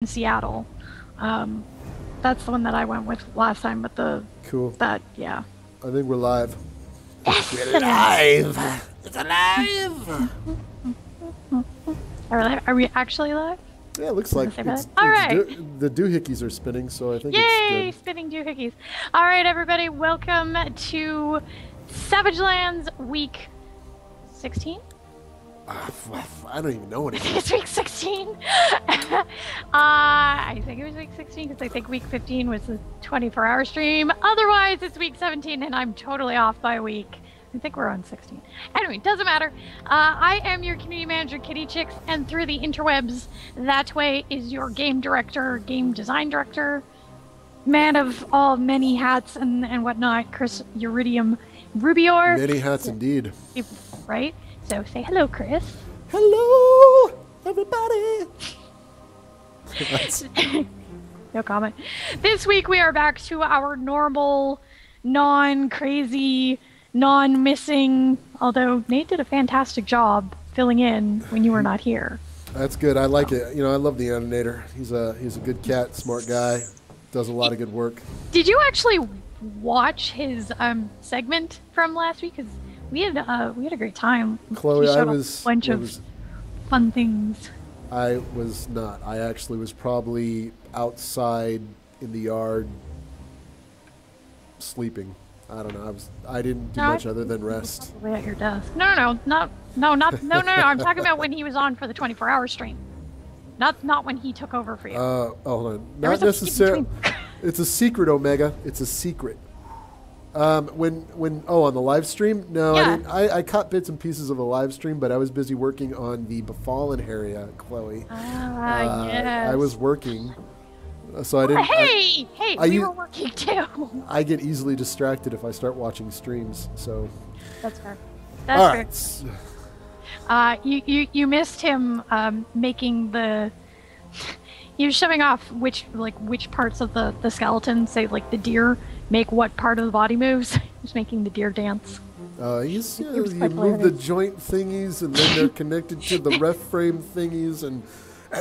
in Seattle. That's the one that I went with last time, but Cool. yeah. I think we're live. Yes! We're live! It's alive! Are we actually live? Yeah, it looks like all right. The doohickeys are spinning, so I think Yay! it's good. Spinning doohickeys. All right, everybody, welcome to Savage Lands Week 16? I don't even know anymore. It's week 16. I think it was week 16 because I think week 15 was the 24-hour stream. Otherwise, it's week 17, and I'm totally off by a week. I think we're on 16. Anyway, doesn't matter. I am your community manager, Kitty Chicks, and through the interwebs, that way is your game director, game design director, man of all many hats and whatnot, Chris Uridium Rubior. Many hats indeed. Right? So say hello, Chris. Hello, everybody. No comment. This week we are back to our normal, non-crazy, non-missing, although Nate did a fantastic job filling in when you were not here. That's good. I like it. You know, I love the animator. He's a good cat, smart guy, does a lot of good work. Did you actually watch his segment from last week? Because we had a great time. Chloe, a bunch of fun things. I was not. I actually was probably outside in the yard sleeping. I don't know. I didn't do much other than rest. Probably at your desk. No. I'm talking about when he was on for the 24-hour stream. Not when he took over for you. Hold on. Not necessarily. It's a secret, Omega. It's a secret. On the live stream? No, yeah. I didn't. I caught bits and pieces of the live stream, but I was busy working on the Befallen area, Chloe. Yes. I was working, so I didn't. Hey, we were working too. I get easily distracted if I start watching streams, so. That's fair. That's fair. You missed him making the. He was showing off which parts of the skeleton, say like the deer, make what part of the body moves. He's making the deer dance. You move the joint thingies, and then they're connected to the ref frame thingies, and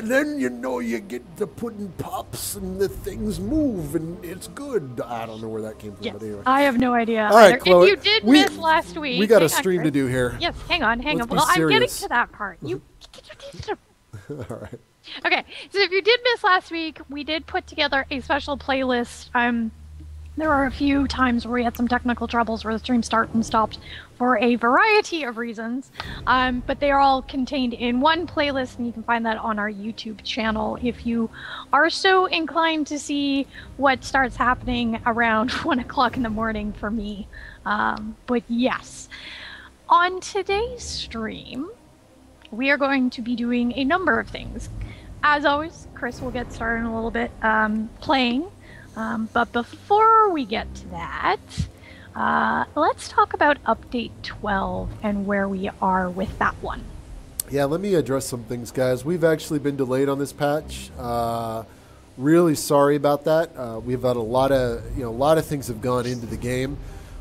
then you get the pudding pops, and the things move, and it's good. I don't know where that came from, yes, but anyway. I have no idea. All right, Chloe, if you did miss last week, we got a stream to do here. Yes, hang on. Let's Well, I'm getting serious. to that part. All right. Okay, so if you did miss last week, we did put together a special playlist. There were a few times where we had some technical troubles where the stream started and stopped for a variety of reasons, but they are all contained in one playlist, and you can find that on our YouTube channel if you are so inclined to see what starts happening around 1 o'clock in the morning for me. But yes, on today's stream, we are going to be doing a number of things. As always, Chris will get started in a little bit playing. But before we get to that, let's talk about Update 12 and where we are with that one. Yeah, let me address some things, guys. We've actually been delayed on this patch. Really sorry about that. We've had a lot of things have gone into the game.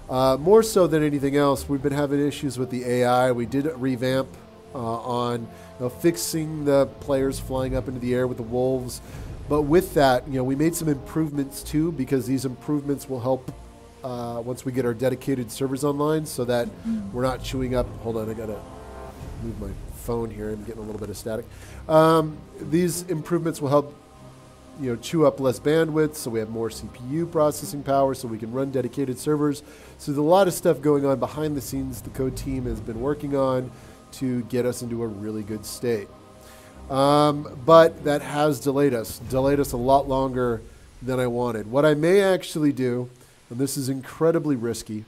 More so than anything else, we've been having issues with the AI. We did revamp on fixing the players flying up into the air with the wolves. But with that, we made some improvements too, because these improvements will help once we get our dedicated servers online, so that we're not chewing up. Hold on, I gotta move my phone here. I'm getting a little bit of static. These improvements will help chew up less bandwidth, so we have more CPU processing power, so we can run dedicated servers. So there's a lot of stuff going on behind the scenes the code team has been working on to get us into a really good state. But that has delayed us a lot longer than I wanted. What I may actually do, and this is incredibly risky,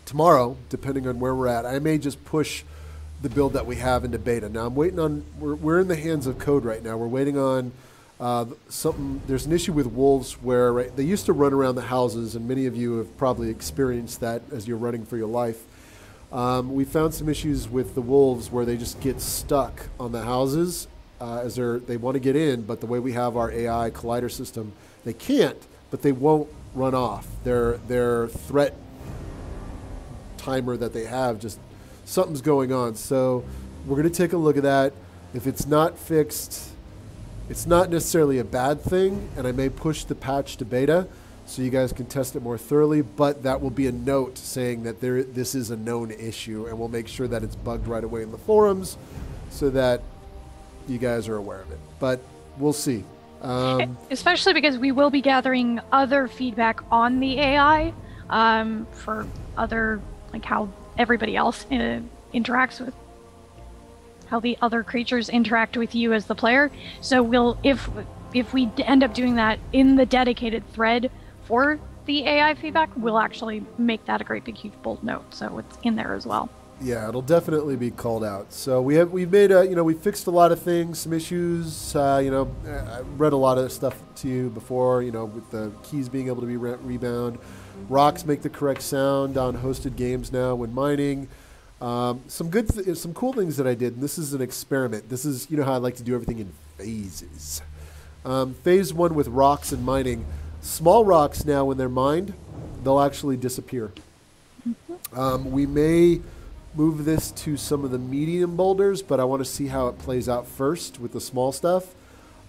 tomorrow, depending on where we're at, I may just push the build that we have into beta. Now I'm waiting on, we're in the hands of code right now. We're waiting on something. There's an issue with wolves where they used to run around the houses, and many of you have probably experienced that as you're running for your life. We found some issues with the wolves where they just get stuck on the houses as they want to get in, but the way we have our AI collider system, they can't, but they won't run off. Their threat timer that they have, just something's going on. So we're going to take a look at that. If it's not fixed, It's not necessarily a bad thing, and I may push the patch to beta so you guys can test it more thoroughly, but that will be a note saying that this is a known issue, and we'll make sure that it's bugged right away in the forums so that you guys are aware of it. But we'll see. Especially because we will be gathering other feedback on the AI for other, like how everybody else interacts with, how the other creatures interact with you as the player. So we'll, if we end up doing that in the dedicated thread for the AI feedback, we'll actually make that a great big huge bold note, so it's in there as well. Yeah, it'll definitely be called out. So we've made we fixed a lot of things, some issues. I read a lot of stuff to you before. With the keys being able to be rebound, rocks make the correct sound on hosted games now when mining. Some cool things that I did. And this is an experiment. This is how I like to do everything in phases. Phase 1 with rocks and mining. Small rocks now, when they're mined, they'll actually disappear. We may move this to some of the medium boulders, but I want to see how it plays out first with the small stuff.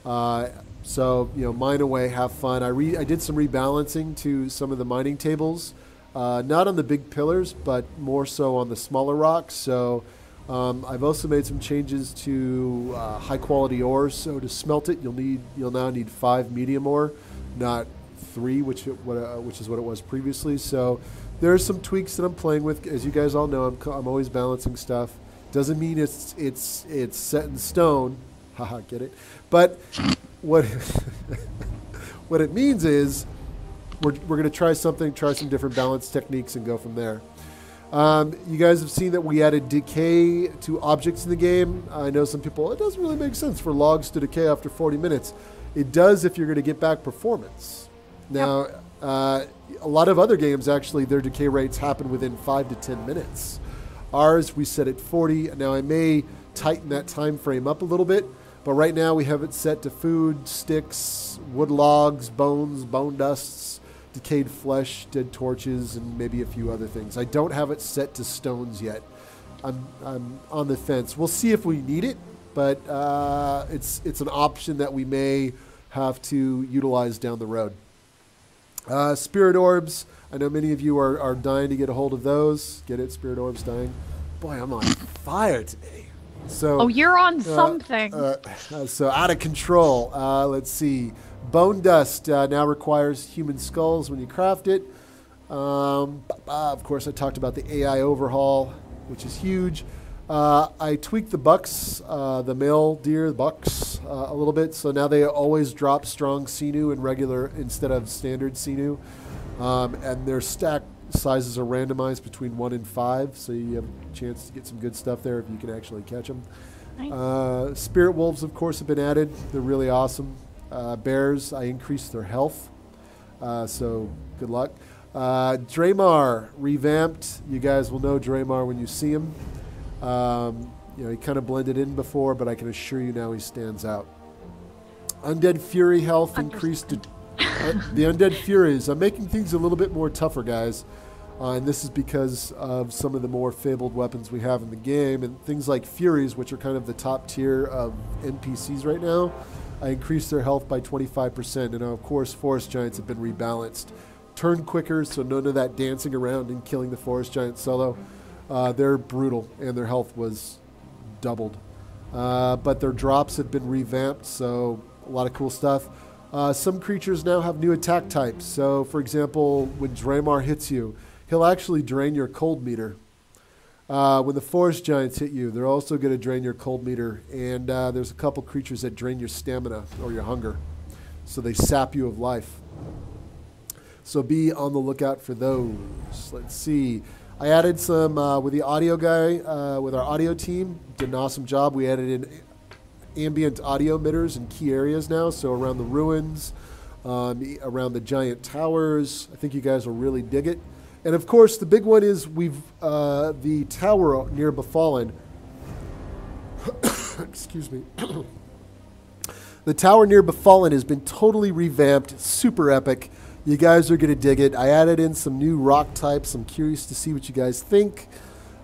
So mine away, have fun. I did some rebalancing to some of the mining tables, not on the big pillars, but more so on the smaller rocks. So I've also made some changes to high quality ores. So to smelt it, you'll now need 5 medium ore, not 3, which is what it was previously. So there's some tweaks that I'm playing with. As you guys all know, I'm always balancing stuff. Doesn't mean it's set in stone. Haha, get it? But what what it means is we're going to try some different balance techniques and go from there. You guys have seen that we added decay to objects in the game. I know some people, it doesn't really make sense for logs to decay after 40 minutes. It does if you're going to get back performance. Now, a lot of other games, actually, their decay rates happen within 5 to 10 minutes. Ours, we set at 40. Now, I may tighten that time frame up a little bit, but right now we have it set to food, sticks, wood logs, bones, bone dusts, decayed flesh, dead torches, and maybe a few other things. I don't have it set to stones yet. I'm on the fence. We'll see if we need it, but it's an option that we may have to utilize down the road. Spirit orbs. I know many of you are dying to get a hold of those. Get it? Spirit orbs dying. Boy, I'm on fire today. So, you're on something. So out of control. Let's see. Bone dust now requires human skulls when you craft it. Of course, I talked about the AI overhaul, which is huge. I tweaked the bucks, the male deer bucks, a little bit. So now they always drop strong sinew and regular instead of standard sinew. And their stack sizes are randomized between 1 and 5. So you have a chance to get some good stuff there if you can actually catch them. Nice. Spirit wolves, of course, have been added. They're really awesome. Bears, I increased their health. So good luck. Draymar revamped. You guys will know Draymar when you see him. He kind of blended in before, but I can assure you now he stands out. Undead Fury health increased to the Undead Furies. I'm making things a little bit more tougher, guys. And this is because of some of the more fabled weapons we have in the game. And things like Furies, which are kind of the top tier of NPCs right now, I increased their health by 25%. And of course, Forest Giants have been rebalanced. Turn quicker, so none of that dancing around and killing the Forest Giant solo. They're brutal, and their health was doubled. But their drops have been revamped, so a lot of cool stuff. Some creatures now have new attack types. So, for example, when Draymar hits you, he'll actually drain your cold meter. When the Forest Giants hit you, they're also going to drain your cold meter. And there's a couple creatures that drain your stamina or your hunger. So they sap you of life. So be on the lookout for those. Let's see. I added some with the audio guy, with our audio team. Did an awesome job. We added in ambient audio emitters in key areas now. So around the ruins, around the giant towers. I think you guys will really dig it. And of course, the big one is the tower near Befallen. Excuse me. The tower near Befallen has been totally revamped, super epic. You guys are going to dig it. I added in some new rock types. I'm curious to see what you guys think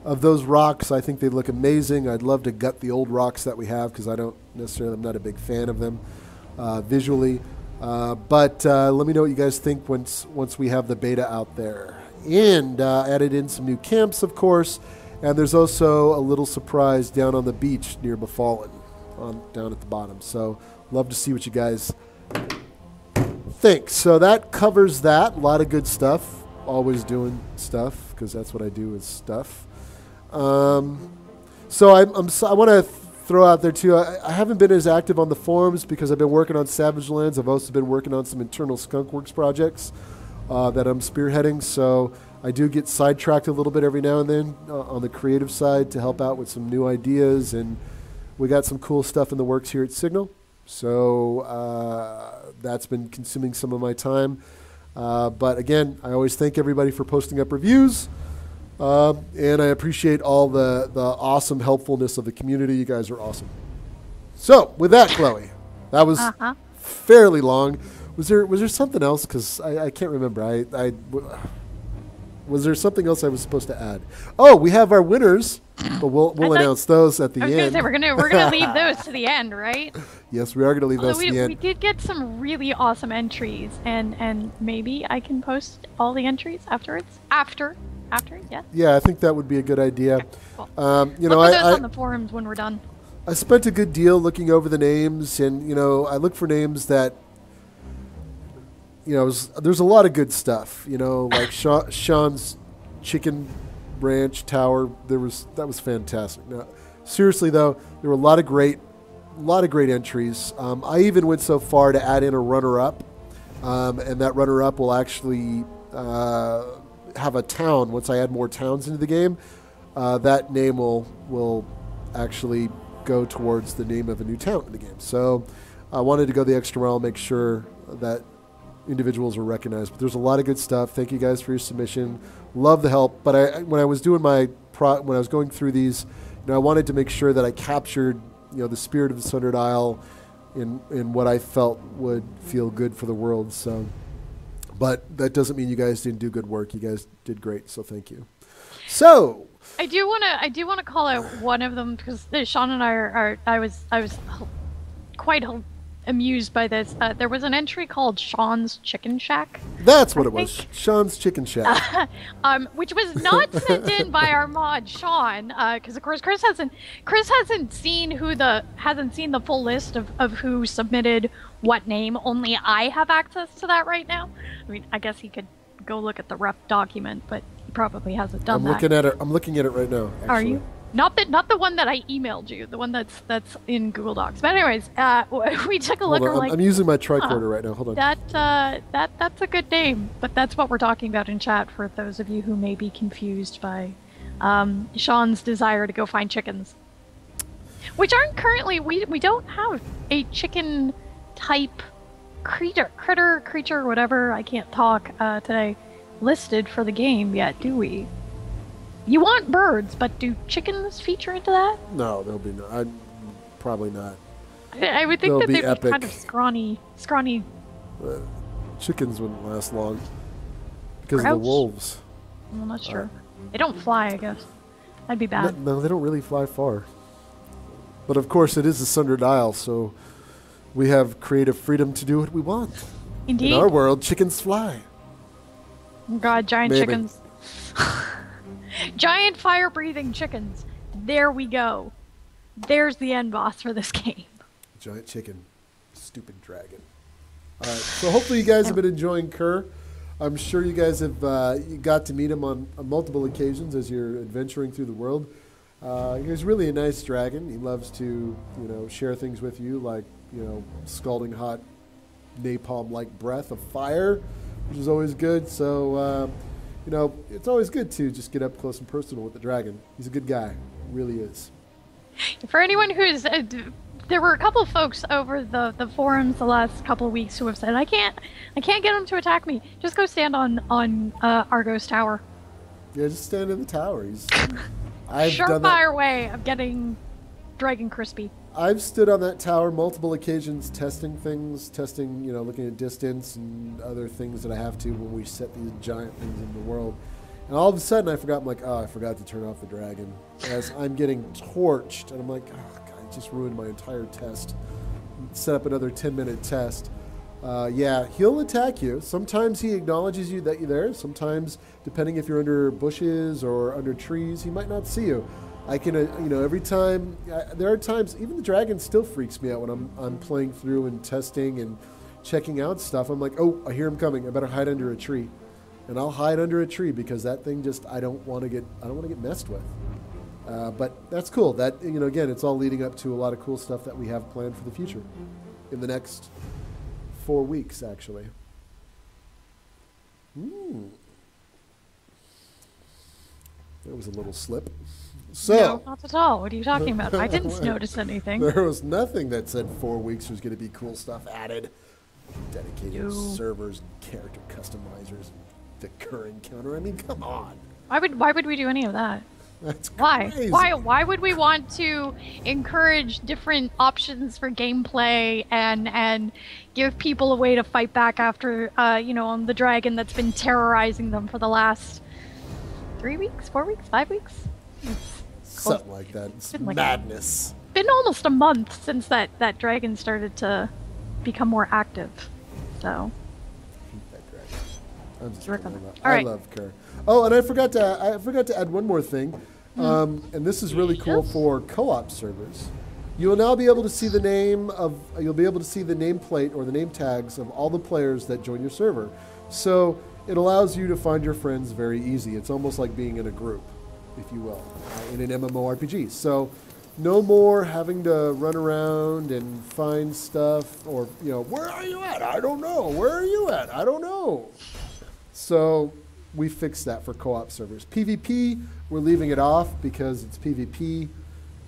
of those rocks. I think they look amazing. I'd love to gut the old rocks that we have because I'm not a big fan of them. visually. But let me know what you guys think once we have the beta out there. And added in some new camps, of course. And there's also a little surprise down on the beach near Befallen, down at the bottom. So love to see what you guys think. So that covers that. A lot of good stuff. Always doing stuff, because that's what I do is stuff. So I want to throw out there too, I haven't been as active on the forums because I've been working on Savage Lands. I've also been working on some internal Skunkworks projects that I'm spearheading. So I do get sidetracked a little bit every now and then on the creative side to help out with some new ideas. And we got some cool stuff in the works here at Signal. So that's been consuming some of my time. But again, I always thank everybody for posting up reviews. And I appreciate all the awesome helpfulness of the community. You guys are awesome. So with that, Chloe, that was fairly long. Was there something else? Because I can't remember. Was there something else I was supposed to add? Oh, we have our winners, but we'll announce those at the end. I was going to say we're gonna leave those to the end, right? Yes, we are going to leave those to the end. We did get some really awesome entries, and maybe I can post all the entries afterwards. After, yeah. Yeah, I think that would be a good idea. Okay, cool. Look for those on the forums when we're done. I spent a good deal looking over the names, and I look for names that. There's a lot of good stuff. Like Sean's Chicken Ranch Tower. That was fantastic. Now, seriously though, there were a lot of great entries. I even went so far to add in a runner-up, and that runner-up will actually have a town. Once I add more towns into the game, that name will actually go towards the name of a new town in the game. So I wanted to go the extra mile, make sure that individuals were recognized. But there's a lot of good stuff. Thank you guys for your submission. Love the help. But when I was doing when I was going through these, I wanted to make sure that I captured the spirit of the Sundered Isle in what I felt would feel good for the world. So, but that doesn't mean you guys didn't do good work. You guys did great. So thank you. So I do want to call out one of them because Sean and I was quite amused by this. There was an entry called Sean's Chicken Shack. That's what it was. Sean's Chicken Shack. Which was not sent in by our mod Sean, because of course Chris hasn't seen the full list of who submitted what name. Only I have access to that right now. I mean, I guess he could go look at the ref document, but he probably hasn't done that. I'm looking at it right now. Actually. Are you? Not the one that I emailed you, the one that's in Google Docs. But anyways, we took a look. I'm using my tricorder right now. Hold on. That's a good name, but that's what we're talking about in chat for those of you who may be confused by Sean's desire to go find chickens, which aren't currently. We don't have a chicken type creature, whatever. I can't talk today. Listed for the game yet, do we? You want birds, but do chickens feature into that? No, they'll be not. Probably not. I would think they'll that they'd epic. be kind of scrawny. Chickens wouldn't last long because Crouch? of the wolves. I'm not sure. They don't fly, I guess. That'd be bad. No, they don't really fly far. But of course, it is the Sundered Isle, so we have creative freedom to do what we want. Indeed. In our world, chickens fly. God, giant Maybe. chickens. Giant fire-breathing chickens. There we go. There's the end boss for this game. Giant chicken. Stupid dragon. All right, so hopefully you guys have been enjoying Kerr. I'm sure you guys have you got to meet him on multiple occasions as you're adventuring through the world. He's really a nice dragon. He loves to, share things with you, like, scalding hot napalm-like breath of fire, which is always good. So, it's always good to just get up close and personal with the dragon. He's a good guy. He really is. For anyone who's... there were a couple of folks over the forums the last couple of weeks who have said, I can't get him to attack me. Just go stand on Argo's tower. Yeah, just stand in the tower. Surefire way of getting Dragon Crispy. I've stood on that tower multiple occasions testing things, looking at distance and other things that I have to when we set these giant things in the world. And all of a sudden I forgot, I forgot to turn off the dragon. As I'm getting torched, and I'm like, oh, God, I just ruined my entire test. set up another 10-minute test. Yeah, he'll attack you. Sometimes he acknowledges you that you're there. Sometimes, depending if you're under bushes or under trees, he might not see you. I can, every time, there are times, even the dragon still freaks me out when I'm playing through and testing and checking out stuff. I'm like, oh, I hear him coming. I better hide under a tree. And I'll hide under a tree because that thing just, I don't want to get messed with. But that's cool. That, again, it's all leading up to a lot of cool stuff that we have planned for the future in the next 4 weeks, actually. There was a little slip. So, no, not at all. What are you talking about? I didn't notice anything. There was nothing that said 4 weeks was going to be cool stuff added. Dedicated servers, character customizers, the current counter. I mean, come on. Why would we do any of that? That's crazy. Why would we want to encourage different options for gameplay and give people a way to fight back after on the dragon that's been terrorizing them for the last 3 weeks, 4 weeks, 5 weeks? Something like that. It's madness. It's been almost a month since that dragon started to become more active. So. I hate that dragon. I'm just kidding. I love Kerr. Oh, and I forgot to add one more thing. And this is really cool for co-op servers. You will now be able to see the nameplate or the name tags of all the players that join your server. So it allows you to find your friends very easy. It's almost like being in a group, if you will, in an MMORPG. So no more having to run around and find stuff or, where are you at? I don't know. Where are you at? I don't know. So we fixed that for co-op servers. PvP, we're leaving it off because it's PvP.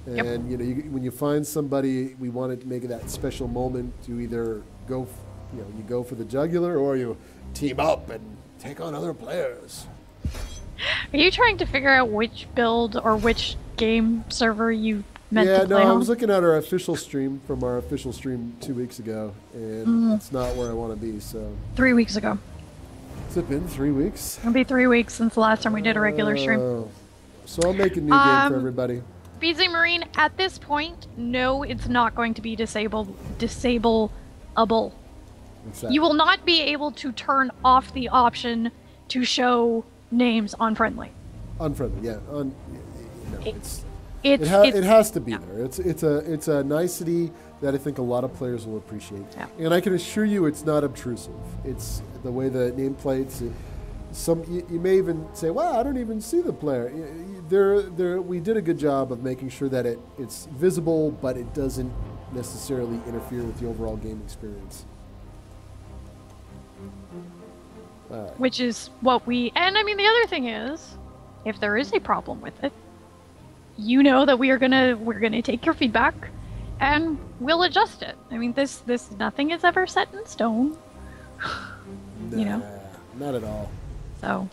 And, when you find somebody, we wanted to make that special moment. You either go, you go for the jugular or you team up and take on other players. Are you trying to figure out which build or which game server you meant to play I on? was looking at our official stream from our official stream 2 weeks ago, and it's not where I want to be. So 3 weeks ago. Has it been 3 weeks? It'll be 3 weeks since the last time we did a regular stream. So I'll make a new game for everybody. BZ Marine, at this point, no, it's not going to be disableable. You will not be able to turn off the option to show names on friendly. Unfriendly, yeah. It has to be there. It's a nicety that I think a lot of players will appreciate. Yeah. And I can assure you it's not obtrusive. It's the way the nameplates, you may even say, wow, I don't even see the player. We did a good job of making sure that it's visible, but it doesn't necessarily interfere with the overall game experience. Which is what and I mean, the other thing is, if there is a problem with it, that we're gonna take your feedback and we'll adjust it. I mean, this nothing is ever set in stone. Not at all. So.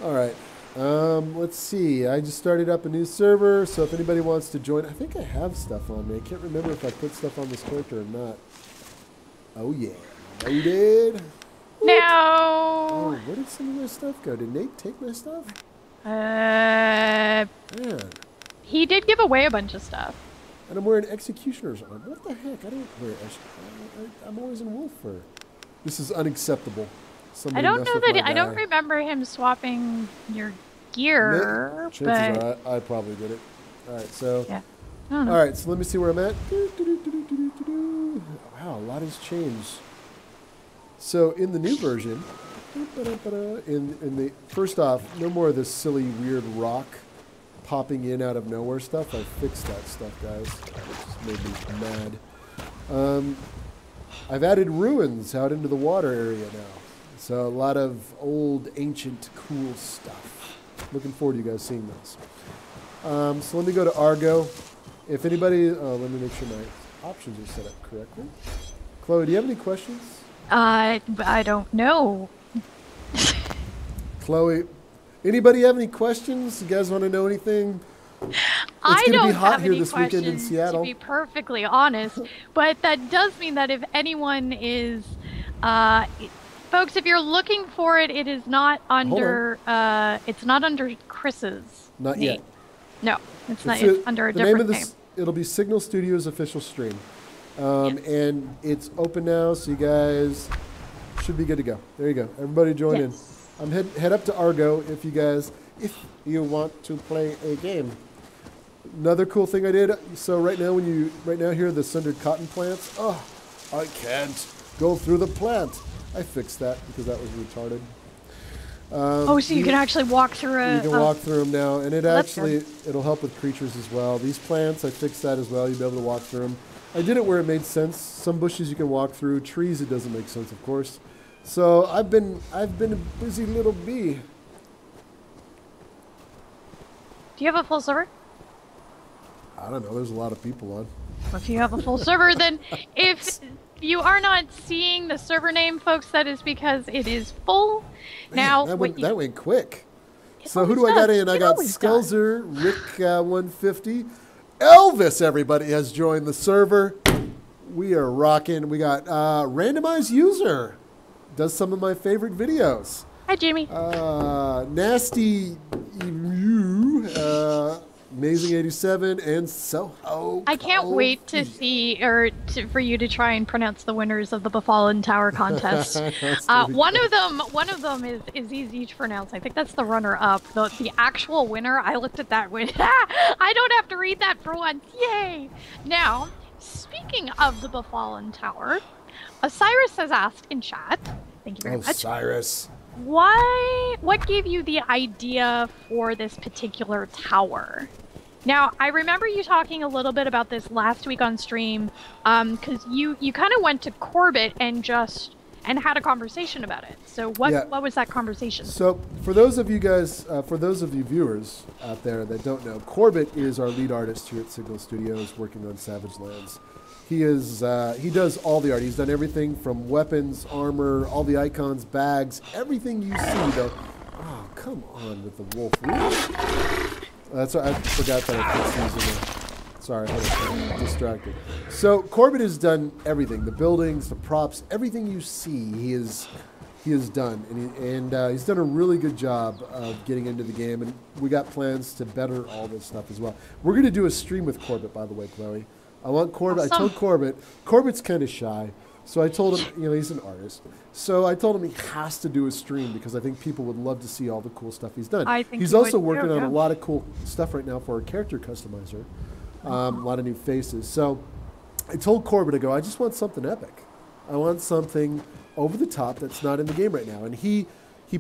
All right. Let's see. I just started up a new server, so if anybody wants to join, I think I have stuff on me. I can't remember if I put stuff on this character or not. Oh yeah, loaded. No. Oh, where did some of my stuff go? Did Nate take my stuff? Man. He did give away a bunch of stuff. And I'm wearing Executioner's armor. What the heck? I don't wear I'm always in wolf fur. This is unacceptable. Somebody I don't know that. I don't remember him swapping your gear. Chances are I probably did it. All right, so. Yeah. All right, so let me see where I'm at. Wow, a lot has changed. So in the new version, first off, no more of this silly weird rock popping in out of nowhere stuff. I fixed that stuff, guys. It just made me mad. I've added ruins out into the water area now. So a lot of old, ancient, cool stuff. Looking forward to you guys seeing those. So let me go to Argo. If anybody, let me make sure my options are set up correctly. Chloe, do you have any questions? I don't know. Chloe, anybody have any questions? You guys want to know anything? I don't be hot have here any this weekend in questions, Seattle. to be perfectly honest. But that does mean that if anyone is, folks, if you're looking for it, it is not under. It's not under Chris's. Not name. yet. No, it's not. It's under a different name. It'll be Signal Studios official stream. And it's open now, so you guys should be good to go. There you go. Everybody join in. Head up to Argo if you want to play a game. Another cool thing I did. So right now here are the sundered cotton plants. Oh, I can't go through the plant. I fixed that because that was retarded. So you can actually walk through You can walk through them now, and it'll help with creatures as well. These plants, I fixed that as well. You'll be able to walk through them. I did it where it made sense. Some bushes you can walk through. Trees, it doesn't make sense, of course. So I've been a busy little bee. Do you have a full server? I don't know. There's a lot of people on. If you have a full server, then if you are not seeing the server name, folks, that is because it is full. Man, now that went quick. So who do I got in? I got Skelzer, Rick 150, Elvis. Everybody has joined the server. We are rocking. We got randomized user. Does some of my favorite videos. Hi, Jamie. Nasty Amazing 87 and Soho. I can't wait to see for you to try and pronounce the winners of the Befallen Tower contest. One of them is easy to pronounce. I think that's the runner-up. The actual winner, I looked at that win. I don't have to read that for once. Yay! Now, speaking of the Befallen Tower, Osiris has asked in chat. Thank you very much. Osiris. What gave you the idea for this particular tower? Now, I remember you talking a little bit about this last week on stream, because you kind of went to Corbett and had a conversation about it. So what was that conversation? So for those of you viewers out there that don't know, Corbett is our lead artist here at Signal Studios working on Savage Lands. He does all the art. He's done everything from weapons, armor, all the icons, bags, everything you see. Oh, come on with the wolf. That's what I forgot that I put these in there. Sorry, I'm distracted. So Corbett has done everything: the buildings, the props, everything you see. He has done, and he's done a really good job of getting into the game. And we got plans to better all this stuff as well. We're going to do a stream with Corbett, by the way, Chloe. I want Corbett. Awesome. I told Corbett's kind of shy, so I told him, he's an artist. So I told him he has to do a stream because I think people would love to see all the cool stuff he's done. I think he's also working on a lot of cool stuff right now for our character customizer, a lot of new faces. So I told Corbett, I just want something epic. I want something over the top that's not in the game right now. And he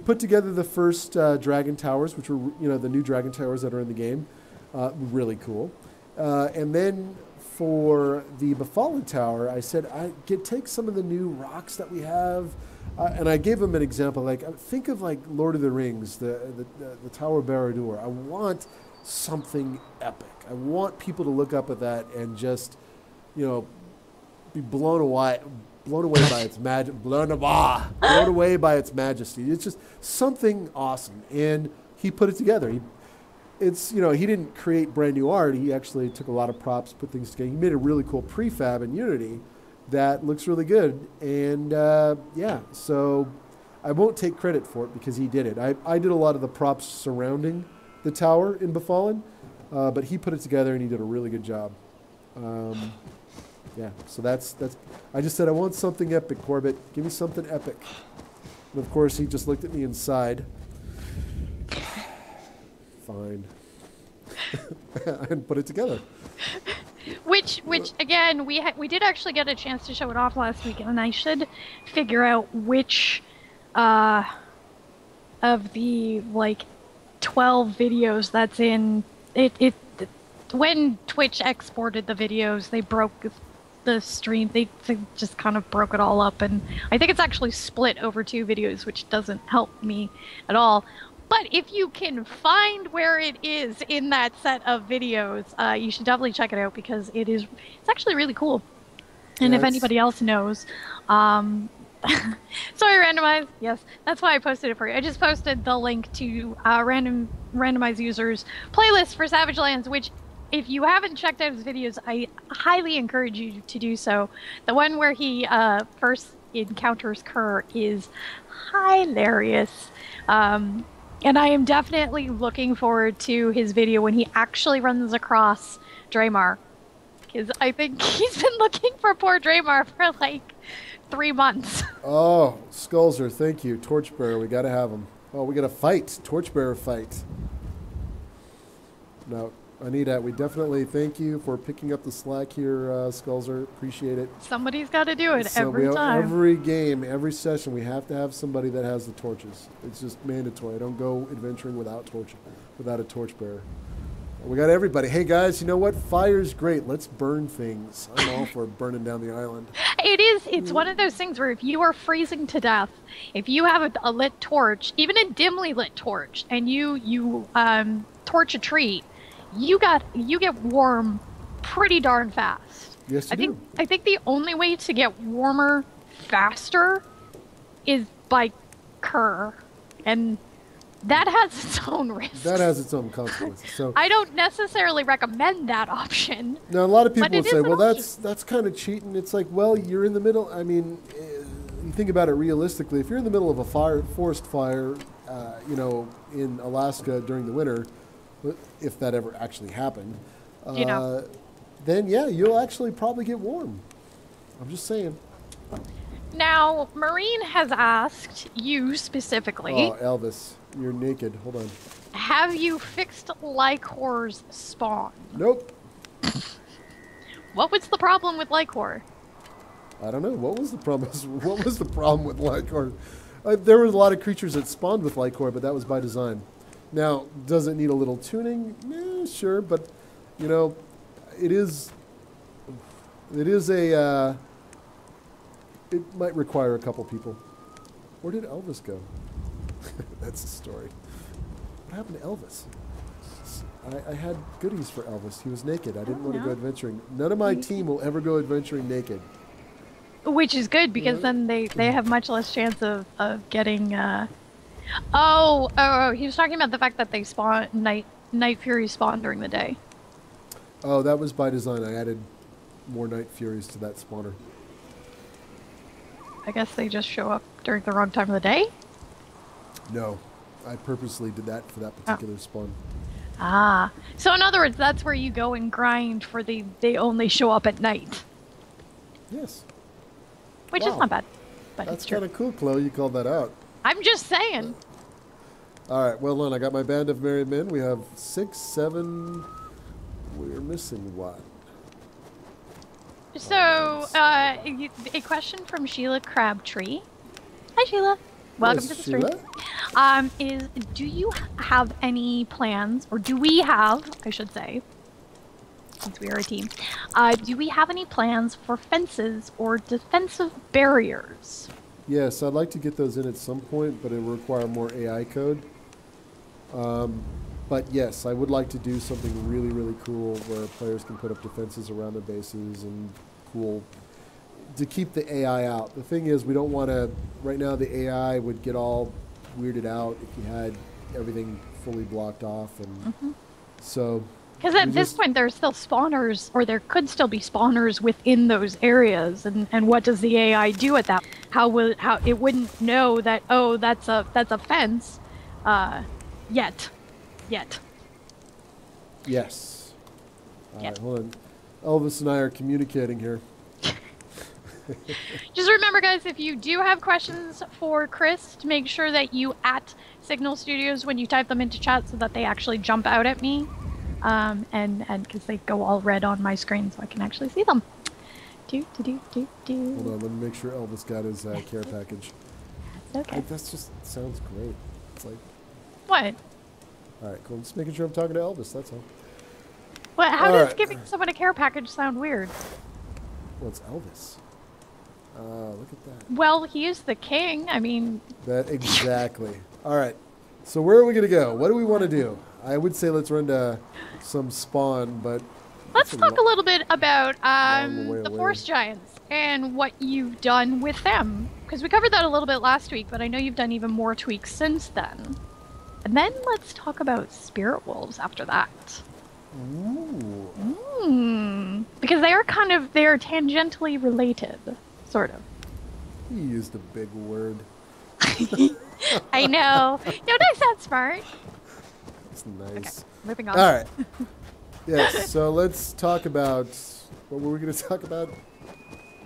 put together the first Dragon Towers, which were the new Dragon Towers that are in the game, really cool. And then for the Befallen Tower, I said, take some of the new rocks that we have, and I gave him an example. Think of Lord of the Rings, the Tower of Barad-dûr. I want something epic. I want people to look up at that and just, be blown away by its magic, blown away by its majesty. It's just something awesome, and he put it together. He didn't create brand new art. He actually took a lot of props, put things together. He made a really cool prefab in Unity that looks really good. And so I won't take credit for it because he did it. I did a lot of the props surrounding the tower in Befallen, but he put it together and he did a really good job. So that's. I just said I want something epic, Corbett. Give me something epic. And of course, he just looked at me and sighed. Fine. And put it together. Which again, we did actually get a chance to show it off last week, and I should figure out which of the 12 videos that's in it. When Twitch exported the videos, they broke the stream. They just kind of broke it all up, and I think it's actually split over 2 videos, which doesn't help me at all. But if you can find where it is in that set of videos, you should definitely check it out because it's actually really cool. And if anybody else knows, sorry, randomized. Yes, that's why I posted it for you. I just posted the link to randomized users playlist for Savage Lands, which if you haven't checked out his videos, I highly encourage you to do so. The one where he first encounters Kerr is hilarious. And I am definitely looking forward to his video when he actually runs across Draymar. because I think he's been looking for poor Draymar for like 3 months. Oh, Skullzer, thank you. Torchbearer, we got to have him. Oh, we got to fight. Torchbearer fight. No, Anita, we definitely thank you for picking up the slack here, Skullzer. Appreciate it. Somebody's got to do it So every time. Every game, every session, we have to have somebody that has the torches. It's just mandatory. I don't go adventuring without a torchbearer. We got everybody. Hey guys, you know what? Fire's great. Let's burn things. I'm all for burning down the island. It is. It's one of those things where if you are freezing to death, if you have a lit torch, even a dimly lit torch, and you torch a tree, you get warm pretty darn fast. Yes, you do. I think the only way to get warmer faster is by Kerr, and that has its own risks. That has its own consequences. So I don't necessarily recommend that option. now a lot of people would say, well, option. that's kind of cheating. It's like, well, you're in the middle. I mean, you think about it realistically. If you're in the middle of a forest fire, in Alaska during the winter, if that ever actually happened, then yeah, you'll actually probably get warm. I'm just saying. Now, Marine has asked you specifically. Oh, Elvis, you're naked. Hold on. Have you fixed Lycor's spawn? Nope. What was the problem with Lycor? I don't know. What was the problem? What was the problem with Lycor? There were a lot of creatures that spawned with Lycor, but that was by design. Now, does it need a little tuning? Sure, but it is a. It might require a couple people. Where did Elvis go? That's the story. What happened to Elvis? I had goodies for Elvis. He was naked. I didn't want to go adventuring. None of my team will ever go adventuring naked. Which is good, because then they have much less chance of getting... Oh, he was talking about the fact that they spawn... Night Furies spawn during the day. Oh, that was by design. I added more Night Furies to that spawner. I guess they just show up during the wrong time of the day? No. I purposely did that for that particular spawn. Ah. So in other words, that's where you go and grind for they only show up at night. Yes. Which is not bad. But that's kind of cool, Chloe. You called that out. I'm just saying. All right. Well done. I got my band of merry men. We have 6, 7. We're missing one. So, a question from Sheila Crabtree. Hi, Sheila. Welcome to the stream. Is do you have any plans, or do we have, I should say, since we are a team, do we have any plans for fences or defensive barriers? Yes, I'd like to get those in at some point, but it will require more AI code. But yes, I would like to do something really, really cool where players can put up defenses around their bases and cool to keep the AI out. The thing is, we don't want to, right now the AI would get all weirded out if you had everything fully blocked off. And so... Because at this point there's still spawners, or there could still be spawners within those areas, and what does the AI do at that? How it wouldn't know that, oh, that's a fence, yet. Yes. All right, hold on. Elvis and I are communicating here. Just remember, guys, if you do have questions for Chris, to make sure that you @ Signal Studios when you type them into chat, so that they actually jump out at me, and because they go all red on my screen, so I can actually see them. Hold on, let me make sure Elvis got his care package. That's okay. That just sounds great. It's like... What? All right, cool. Just making sure I'm talking to Elvis, that's all. What? How does giving someone a care package sound weird? Well, it's Elvis. Look at that. Well, he is the king. I mean... That, exactly. All right. So where are we going to go? What do we want to do? I would say let's run to some spawn, but... Let's talk a little bit about the Forest Giants and what you've done with them. Because we covered that a little bit last week, but I know you've done even more tweaks since then. And then let's talk about Spirit Wolves after that. Ooh. Because they are tangentially related, sort of. You used a big word. I know. Don't I sound smart? It's nice. Okay, moving on. All right. Yes, so let's talk about... What were we going to talk about?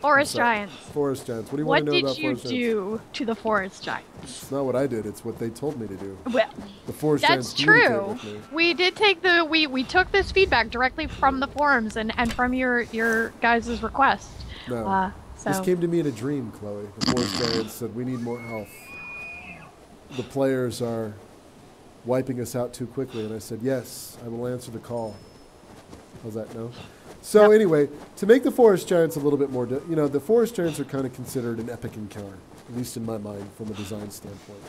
Forest giants. Forest giants. What do you want to know about forest giants? What did you do to the forest giants? It's not what I did. It's what they told me to do. Well, the forest giants that's true. We did take we took this feedback directly from the forums and from your guys' request. No. This came to me in a dream, Chloe. The forest giants said, we need more health. The players are wiping us out too quickly. And I said, yes, I will answer the call. How's that, no? So anyway, to make the forest giants a little bit more, the forest giants are kind of considered an epic encounter, at least in my mind, from a design standpoint.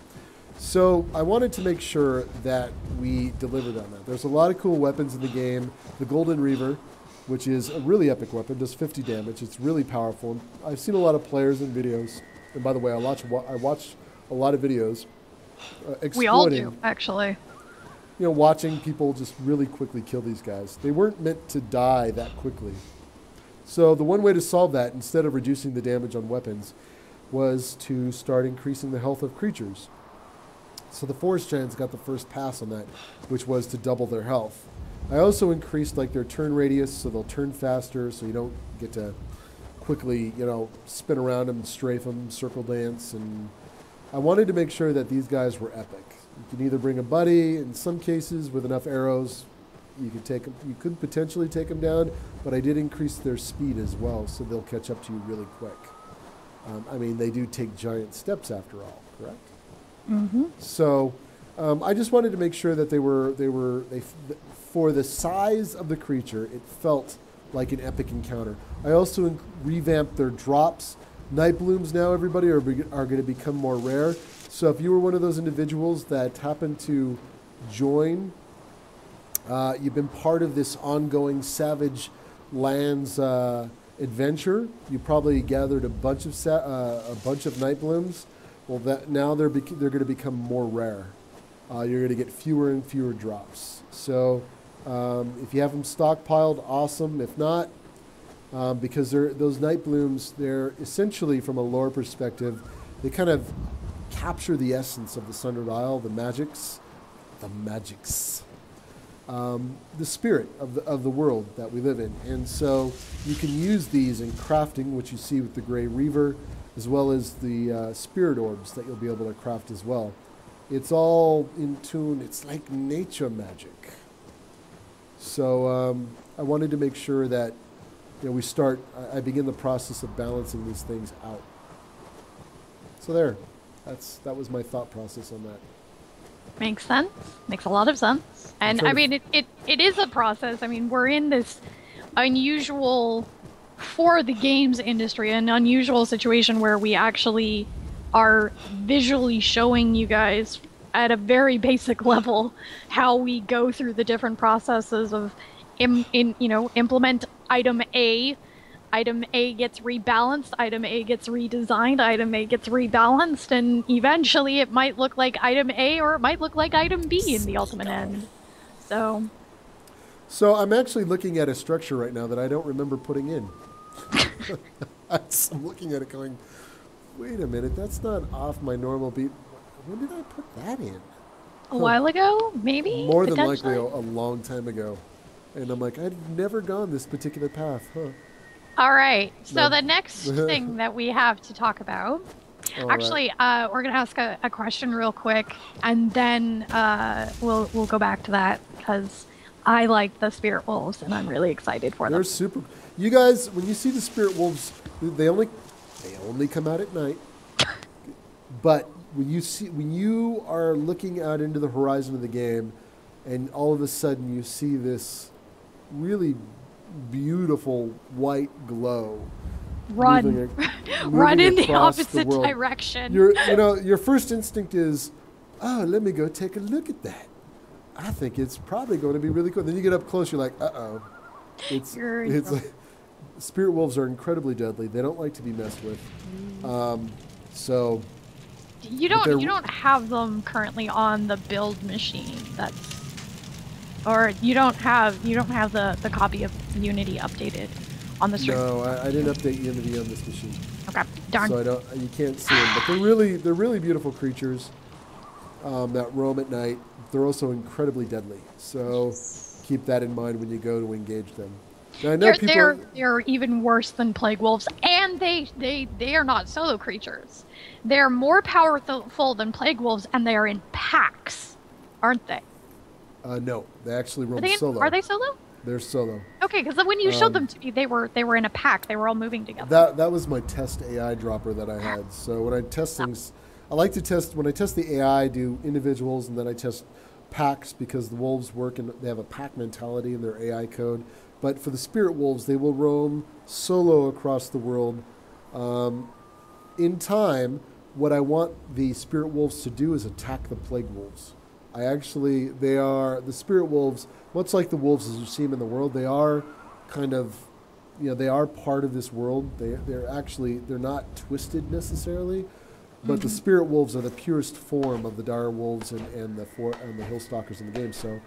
So I wanted to make sure that we delivered on that. There's a lot of cool weapons in the game. The Golden Reaver, which is a really epic weapon, does 50 damage. It's really powerful. I've seen a lot of players and videos. And by the way, I watch a lot of videos exploiting. We all do, actually. Watching people just really quickly kill these guys. They weren't meant to die that quickly. So the one way to solve that, instead of reducing the damage on weapons, was to start increasing the health of creatures. So the forest giants got the first pass on that, which was to double their health. I also increased their turn radius, so they'll turn faster, so you don't get to quickly, spin around them, strafe them, circle dance, and I wanted to make sure that these guys were epic. You can either bring a buddy. In some cases, with enough arrows, you could potentially take them down, but I did increase their speed as well, so they'll catch up to you really quick. They do take giant steps after all, correct? Mm-hmm. So I just wanted to make sure that they for the size of the creature, it felt like an epic encounter. I also revamped their drops. Night blooms now, everybody, are going to become more rare. So if you were one of those individuals that happened to join, you've been part of this ongoing Savage Lands adventure. You probably gathered a bunch of night blooms. Well, now they're going to become more rare. You're going to get fewer and fewer drops. So if you have them stockpiled, awesome. If not, because those night blooms, they're essentially, from a lore perspective, they kind of capture the essence of the Sundered Isle, the magics, the spirit of the world that we live in. And so you can use these in crafting, which you see with the Grey Reaver, as well as the spirit orbs that you'll be able to craft as well. It's all in tune. It's like nature magic. So I wanted to make sure that I begin the process of balancing these things out. So there. That was my thought process on that. Makes sense. Makes a lot of sense. And it is a process. We're in this unusual, for the games industry, an unusual situation where we actually are visually showing you guys at a very basic level how we go through the different processes of implement item A. Item A gets rebalanced, item A gets redesigned, item A gets rebalanced, and eventually it might look like item A or it might look like item B in the ultimate end. So I'm actually looking at a structure right now that I don't remember putting in. I'm looking at it going, wait a minute, that's not off my normal beat. When did I put that in? A while ago, maybe? More than likely a long time ago. And I'm like, I've never gone this particular path, huh? All right. So the next thing that we have to talk about, we're going to ask a question real quick, and then we'll go back to that because I like the Spirit Wolves, and I'm really excited for them. They're super. You guys, when you see the Spirit Wolves, they only come out at night. But when you are looking out into the horizon of the game, and all of a sudden you see this really beautiful white glow. Run in the opposite direction. Your first instinct is, oh, let me go take a look at that. I think it's probably going to be really cool. Then you get up close, you're like, uh-oh. It's like, Spirit Wolves are incredibly deadly. They don't like to be messed with. So you don't have them currently on the build machine. Or you don't have the copy of Unity updated on the stream. No, I didn't update Unity on this machine. Okay, darn. So you can't see them, but they're really beautiful creatures that roam at night. They're also incredibly deadly. So keep that in mind when you go to engage them. Now, I know They're even worse than plague wolves, and they are not solo creatures. They're more powerful than plague wolves, and they are in packs, aren't they? No, they actually roam Are they solo. are they solo? They're solo. Okay, because when you showed them to me, they were in a pack. They were all moving together. That was my test AI dropper that I had. So when I test things, I like to test when I test the AI, I do individuals, and then I test packs because the wolves work and they have a pack mentality in their AI code. But for the spirit wolves, they will roam solo across the world. In time, what I want the spirit wolves to do is attack the plague wolves. They are the spirit wolves, much like the wolves as you see them in the world. They are kind of, they are part of this world. They're not twisted necessarily, but the spirit wolves are the purest form of the dire wolves and the hill stalkers in the game. So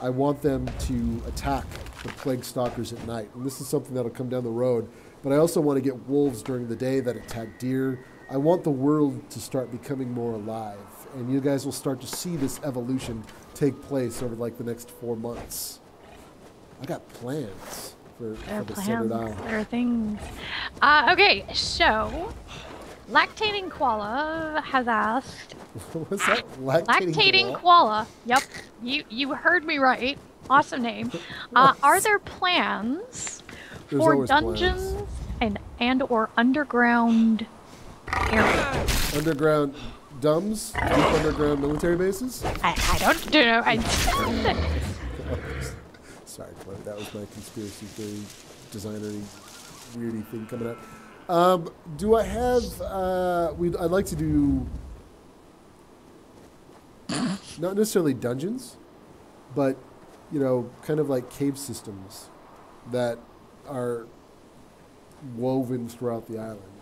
I want them to attack the plague stalkers at night, and this is something that'll come down the road. But I also want to get wolves during the day that attack deer. I want the world to start becoming more alive, and you guys will start to see this evolution take place over like the next 4 months. I got plans for the Sundered Isle. There are things. Okay, so Lactating Koala has asked. What's that? Lactating Koala. Yep, you heard me right. Awesome name. Are there plans for dungeons and or underground areas? Underground dumbs? Deep underground military bases? I don't know. Sorry, Chloe. That was my conspiracy theory designery weirdy thing coming out. Do I have... I'd like to do... Not necessarily dungeons, but, kind of like cave systems that are woven throughout the island.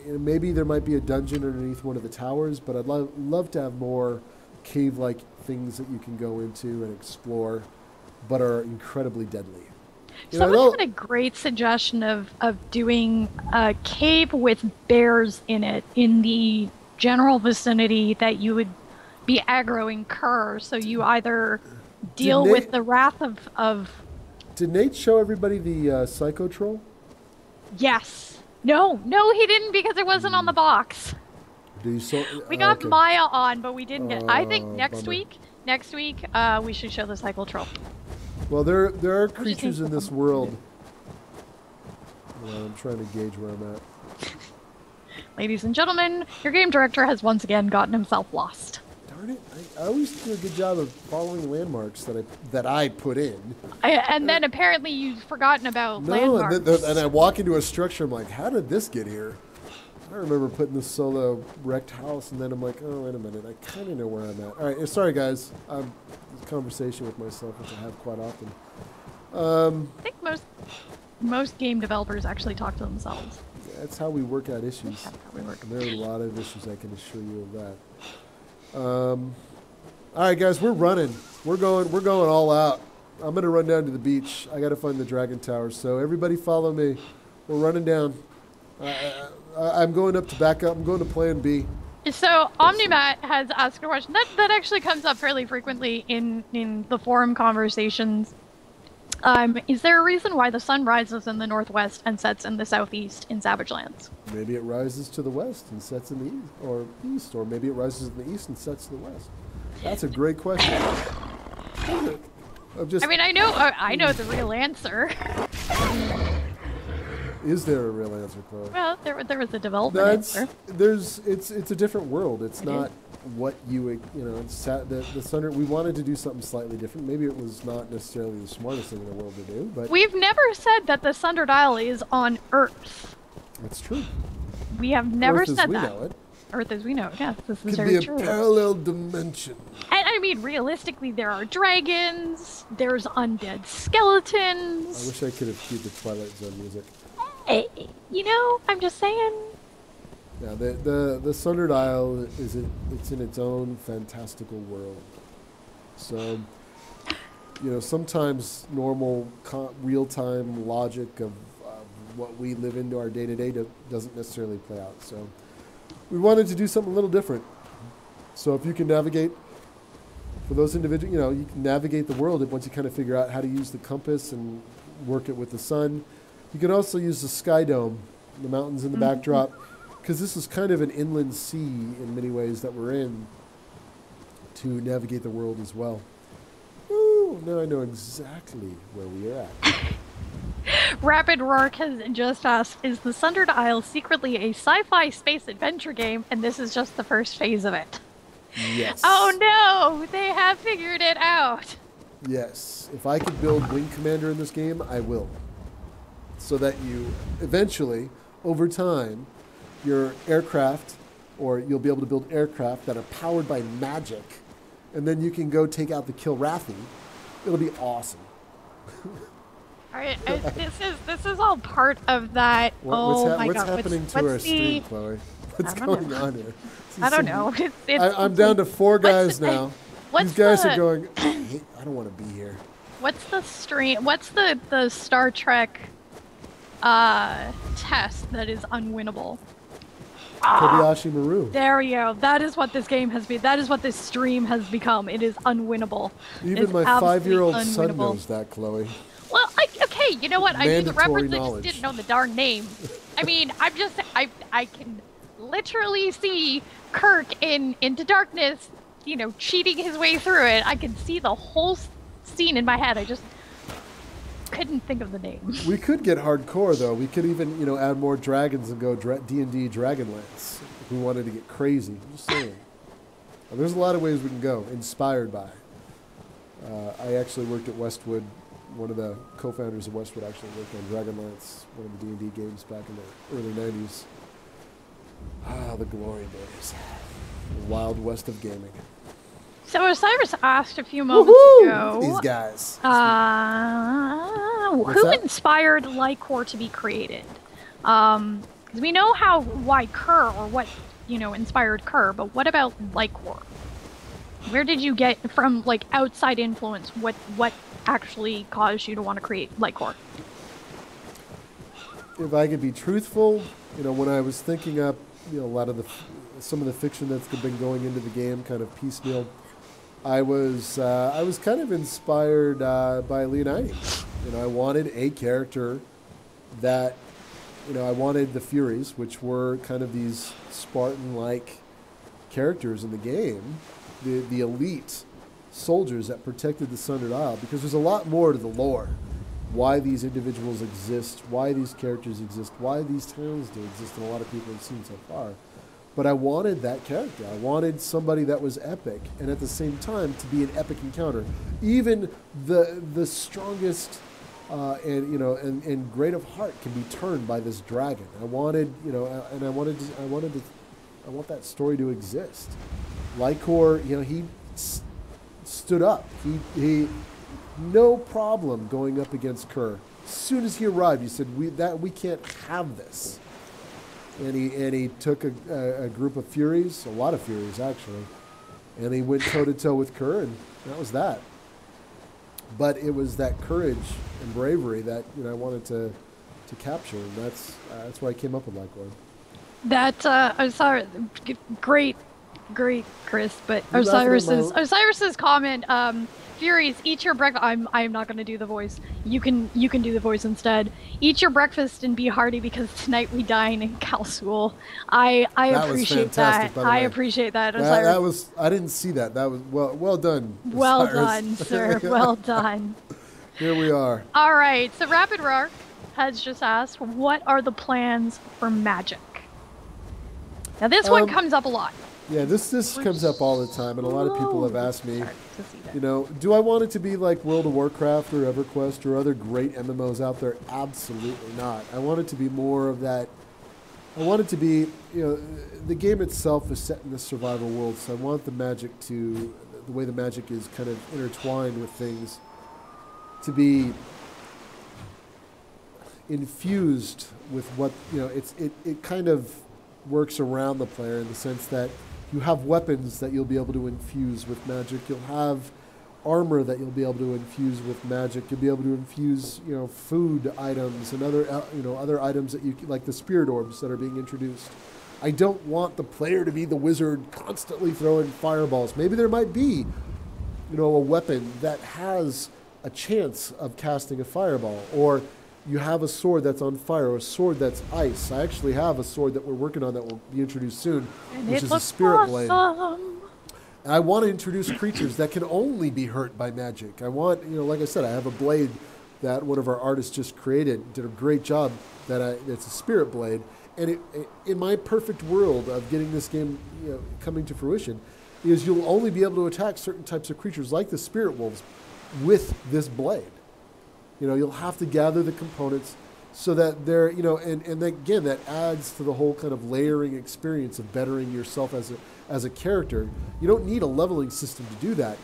Maybe there might be a dungeon underneath one of the towers, but I'd love to have more cave-like things that you can go into and explore, but are incredibly deadly. Someone had a great suggestion of doing a cave with bears in it in the general vicinity that you would be aggroing cur, so you either deal with the wrath of... Did Nate show everybody the Psycho Troll? Yes. No, he didn't because it wasn't on the box. We got Maya on, but we didn't get... I think next week, we should show the Psycho Troll. Well, there are creatures in this world. I'm trying to gauge where I'm at. Ladies and gentlemen, your game director has once again gotten himself lost. Darn it! I always do a good job of following landmarks that I put in. And then apparently you've forgotten about landmarks. And I walk into a structure. I'm like, how did this get here? I remember putting this solo wrecked house, and then I'm like, oh wait a minute, I kind of know where I'm at. All right, sorry guys. Conversation with myself, which I have quite often. I think most game developers actually talk to themselves. That's how we work out issues. That's how we work. And there are a lot of issues, I can assure you of that. All right, guys, we're running. We're going all out. I'm gonna run down to the beach. I gotta find the dragon tower. So everybody, follow me. We're running down. I'm going up to back up. I'm going to Plan B. So Omnimat has asked a question that actually comes up fairly frequently in the forum conversations. Is there a reason why the sun rises in the northwest and sets in the southeast in Savage Lands? Maybe it rises to the west and sets in the east, or maybe it rises in the east and sets to the west. That's a great question. I know the real answer. Is there a real answer, Chloe? Well, there was a development answer. It's a different world. It's not what the Sunder. We wanted to do something slightly different. Maybe it was not necessarily the smartest thing in the world to do, but we've never said that the Sundered Isle is on Earth. That's true. We have never said that. We know it. Earth as we know it. Yes, this is Could very be true. a parallel dimension. And I mean, realistically, there are dragons. There's undead skeletons. I wish I could have cued the Twilight Zone music. I'm just saying. Yeah, the Sundered Isle it's in its own fantastical world. So, sometimes normal real-time logic of what we live into our day-to-day doesn't necessarily play out. So, we wanted to do something a little different. So, if you can navigate for those individuals, you can navigate the world once you kind of figure out how to use the compass and work it with the sun. You can also use the sky dome, the mountains in the backdrop, because this is kind of an inland sea in many ways that we're in to navigate the world as well. Ooh, now I know exactly where we are at. Rapid Rourke has just asked, is the Sundered Isle secretly a sci-fi space adventure game, and this is just the first phase of it? Yes. Oh no, they have figured it out. Yes. If I could build Wing Commander in this game, I will. So that you eventually, over time, your aircraft, or you'll be able to build aircraft that are powered by magic, and then you can go take out the Kilrathi. It'll be awesome. All right, this is all part of that. What's my what's God, happening to our stream, Chloe? What's going on here? I don't know. I'm down to 4 guys now. These guys are going, I don't want to be here. What's the stream? What's the Star Trek test that is unwinnable? Kobayashi Maru. There we go. That is what this game has been. That is what this stream has become. It is unwinnable. Even my 5-year-old son knows that, Chloe. Well, okay, you know what? I knew the reference, I just didn't know the darn name. I mean, I can literally see Kirk in Into Darkness, cheating his way through it. I can see the whole scene in my head. I just couldn't think of the name. We could get hardcore, though. We could even, add more dragons and go D&D Dragonlance if we wanted to get crazy. I'm just saying. There's a lot of ways we can go, inspired by. I actually worked at Westwood. One of the co-founders of Westwood actually worked on Dragonlance, one of the D&D games back in the early 90s. Ah, the glory days. The wild west of gaming. So Osiris asked a few moments ago... These guys. Who inspired Lycor to be created? Because we know why Kerr, or what, inspired Kerr, but what about Lycor? Where did you get from, outside influence? What actually caused you to want to create Lycor? If I could be truthful, when I was thinking up, a lot of some of the fiction that's been going into the game, kind of piecemeal, I was kind of inspired by Leonidas. I wanted a character that, I wanted the Furies, which were kind of these Spartan-like characters in the game, the elite soldiers that protected the Sundered Isle, because there's a lot more to the lore. Why these individuals exist, why these characters exist, why these towns do exist, and a lot of people have seen so far. But I wanted that character. I wanted somebody that was epic, and at the same time to be an epic encounter. Even the strongest and great of heart can be turned by this dragon. I wanted, and I want that story to exist. Lycor, he stood up. He no problem going up against Kerr. As soon as he arrived, he said, we can't have this. And he took a group of Furies, a lot of Furies actually, and he went toe-to-toe with Kerr, and that was that. But it was that courage and bravery that I wanted to capture, and that's why I came up with Lycor. That I'm sorry, great, Chris. But Osiris's comment. Furies, eat your breakfast. I'm not going to do the voice. You can do the voice instead. Eat your breakfast and be hearty because tonight we dine in Calsul. I appreciate that. I appreciate that. That was, I didn't see that. That was well done. Well done, sir. Well done. Here we are. All right. So Rapid Rourke has just asked, what are the plans for Magic? Now this one comes up a lot. Yeah, this comes up all the time, and a lot of people have asked me, do I want it to be like World of Warcraft or EverQuest or other great MMOs out there? Absolutely not. I want it to be more of that. I want it to be, the game itself is set in the survival world, so I want the magic the way the magic is kind of intertwined with things, to be infused with what, it kind of works around the player in the sense that you have weapons that you'll be able to infuse with magic. You'll have armor that you'll be able to infuse with magic. You'll be able to infuse, food items and other items that like the spirit orbs that are being introduced. I don't want the player to be the wizard constantly throwing fireballs. Maybe there might be a weapon that has a chance of casting a fireball, or you have a sword that's on fire, or a sword that's ice. I actually have a sword that we're working on that will be introduced soon, which is a spirit blade. I want to introduce creatures that can only be hurt by magic. I want, like I said, I have a blade that one of our artists just created, did a great job. It's a spirit blade, and in my perfect world of getting this game coming to fruition, is you'll only be able to attack certain types of creatures like the spirit wolves with this blade. You'll have to gather the components so that they're, and again, that adds to the whole kind of layering experience of bettering yourself as a character. You don't need a leveling system to do that.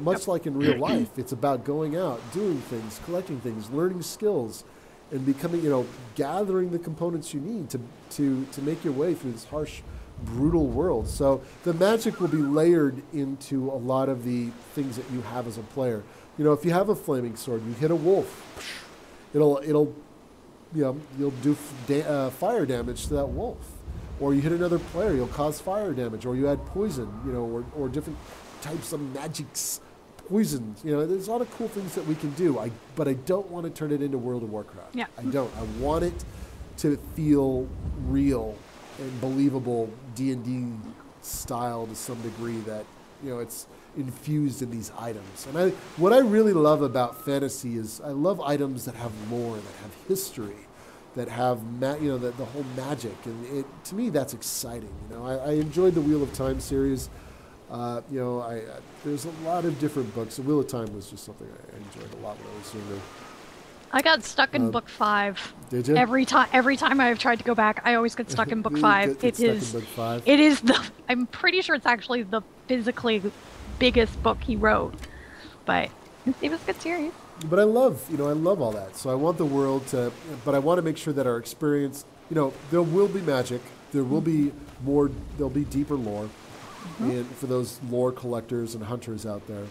Much like in real life, it's about going out, doing things, collecting things, learning skills, and becoming, gathering the components you need to make your way through this harsh, brutal world. So the magic will be layered into a lot of the things that you have as a player. If you have a flaming sword, you hit a wolf, you'll do fire damage to that wolf. Or you hit another player, you'll cause fire damage. Or you add poison, or different types of magics, poisons. There's a lot of cool things that we can do. But I don't want to turn it into World of Warcraft. Yeah. I don't. I want it to feel real and believable D&D style to some degree, that it's infused in these items. And what I really love about fantasy is I love items that have lore, that have history, that have the whole magic, and to me that's exciting. I enjoyed the Wheel of Time series. There's a lot of different books. The Wheel of Time was just something I enjoyed a lot when I was younger. I got stuck in book 5. Did you? Every time I've tried to go back, I always get stuck in book 5. Get stuck in book 5. It is I'm pretty sure it's actually the physically biggest book he wrote, but it was a good series. But I love all that. So I want the world but I want to make sure that our experience, there will be magic, there will be more, there'll be deeper lore, and for those lore collectors and hunters out there,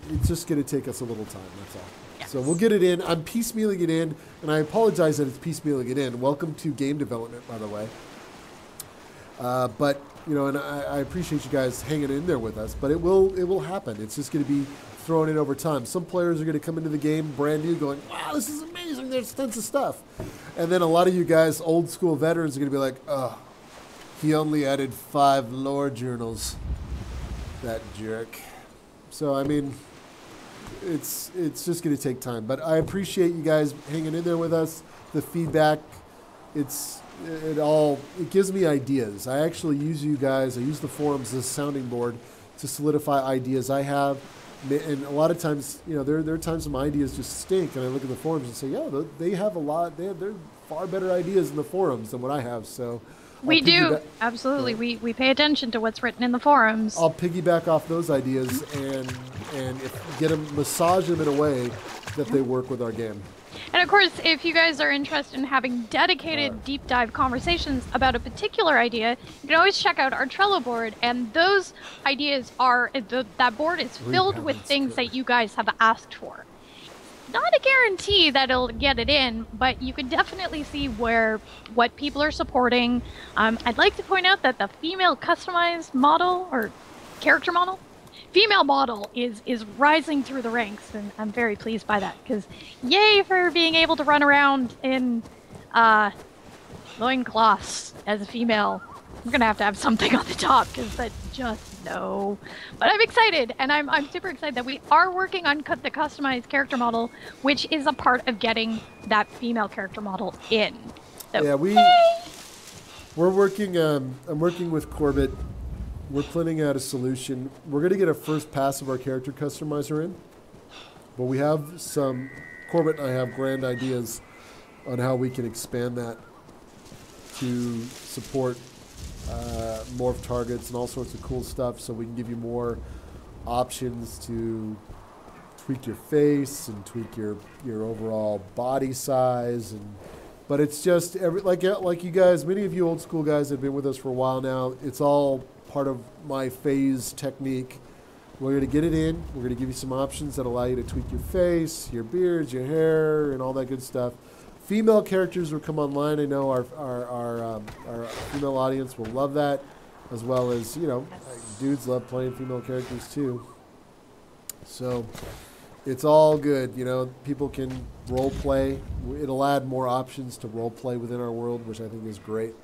it's just going to take us a little time, that's all. Yes. So we'll get it in. I'm piecemealing it in, and I apologize that it's piecemealing it in. Welcome to game development, by the way. But and I appreciate you guys hanging in there with us. But it will happen. It's just going to be thrown in over time. Some players are going to come into the game brand new, going, "Wow, this is amazing! There's tons of stuff." And then a lot of you guys, old school veterans, are going to be like, "Oh, he only added 5 lore journals. That jerk." So I mean, it's just going to take time. But I appreciate you guys hanging in there with us. The feedback, it gives me ideas. I actually use you guys. I use the forums as a sounding board to solidify ideas I have. And a lot of times, there are times when my ideas just stink, and I look at the forums and say, "Yeah, they have a lot. They're far better ideas in the forums than what I have." So we do absolutely. We pay attention to what's written in the forums. I'll piggyback off those ideas and massage them in a way that they work with our game. And of course, if you guys are interested in having dedicated deep dive conversations about a particular idea, you can always check out our Trello board, and those ideas that board is filled with things that you guys have asked for. Not a guarantee that it'll get it in, but you can definitely see what people are supporting. I'd like to point out that the female customized model, or character model, female model is rising through the ranks, and I'm very pleased by that, because yay for being able to run around in loincloths as a female. We're gonna have to have something on the top, because that's just no. But I'm excited, and I'm super excited that we are working on the customized character model, which is a part of getting that female character model in. So, yeah, we're working. I'm working with Corbett. We're planning out a solution. We're going to get a first pass of our character customizer in, but we have Corbett and I have grand ideas on how we can expand that to support morph targets and all sorts of cool stuff, so we can give you more options to tweak your face and tweak your overall body size. But it's just like you guys, many of you old school guys have been with us for a while now. It's all part of my phase technique. We're going to get it in. We're going to give you some options that allow you to tweak your face, your beards, your hair, and all that good stuff. Female characters will come online. I know our female audience will love that. as well as, you know, dudes love playing female characters too. So it's all good, you know. People can role play. It'll add more options to role play within our world, which I think is great.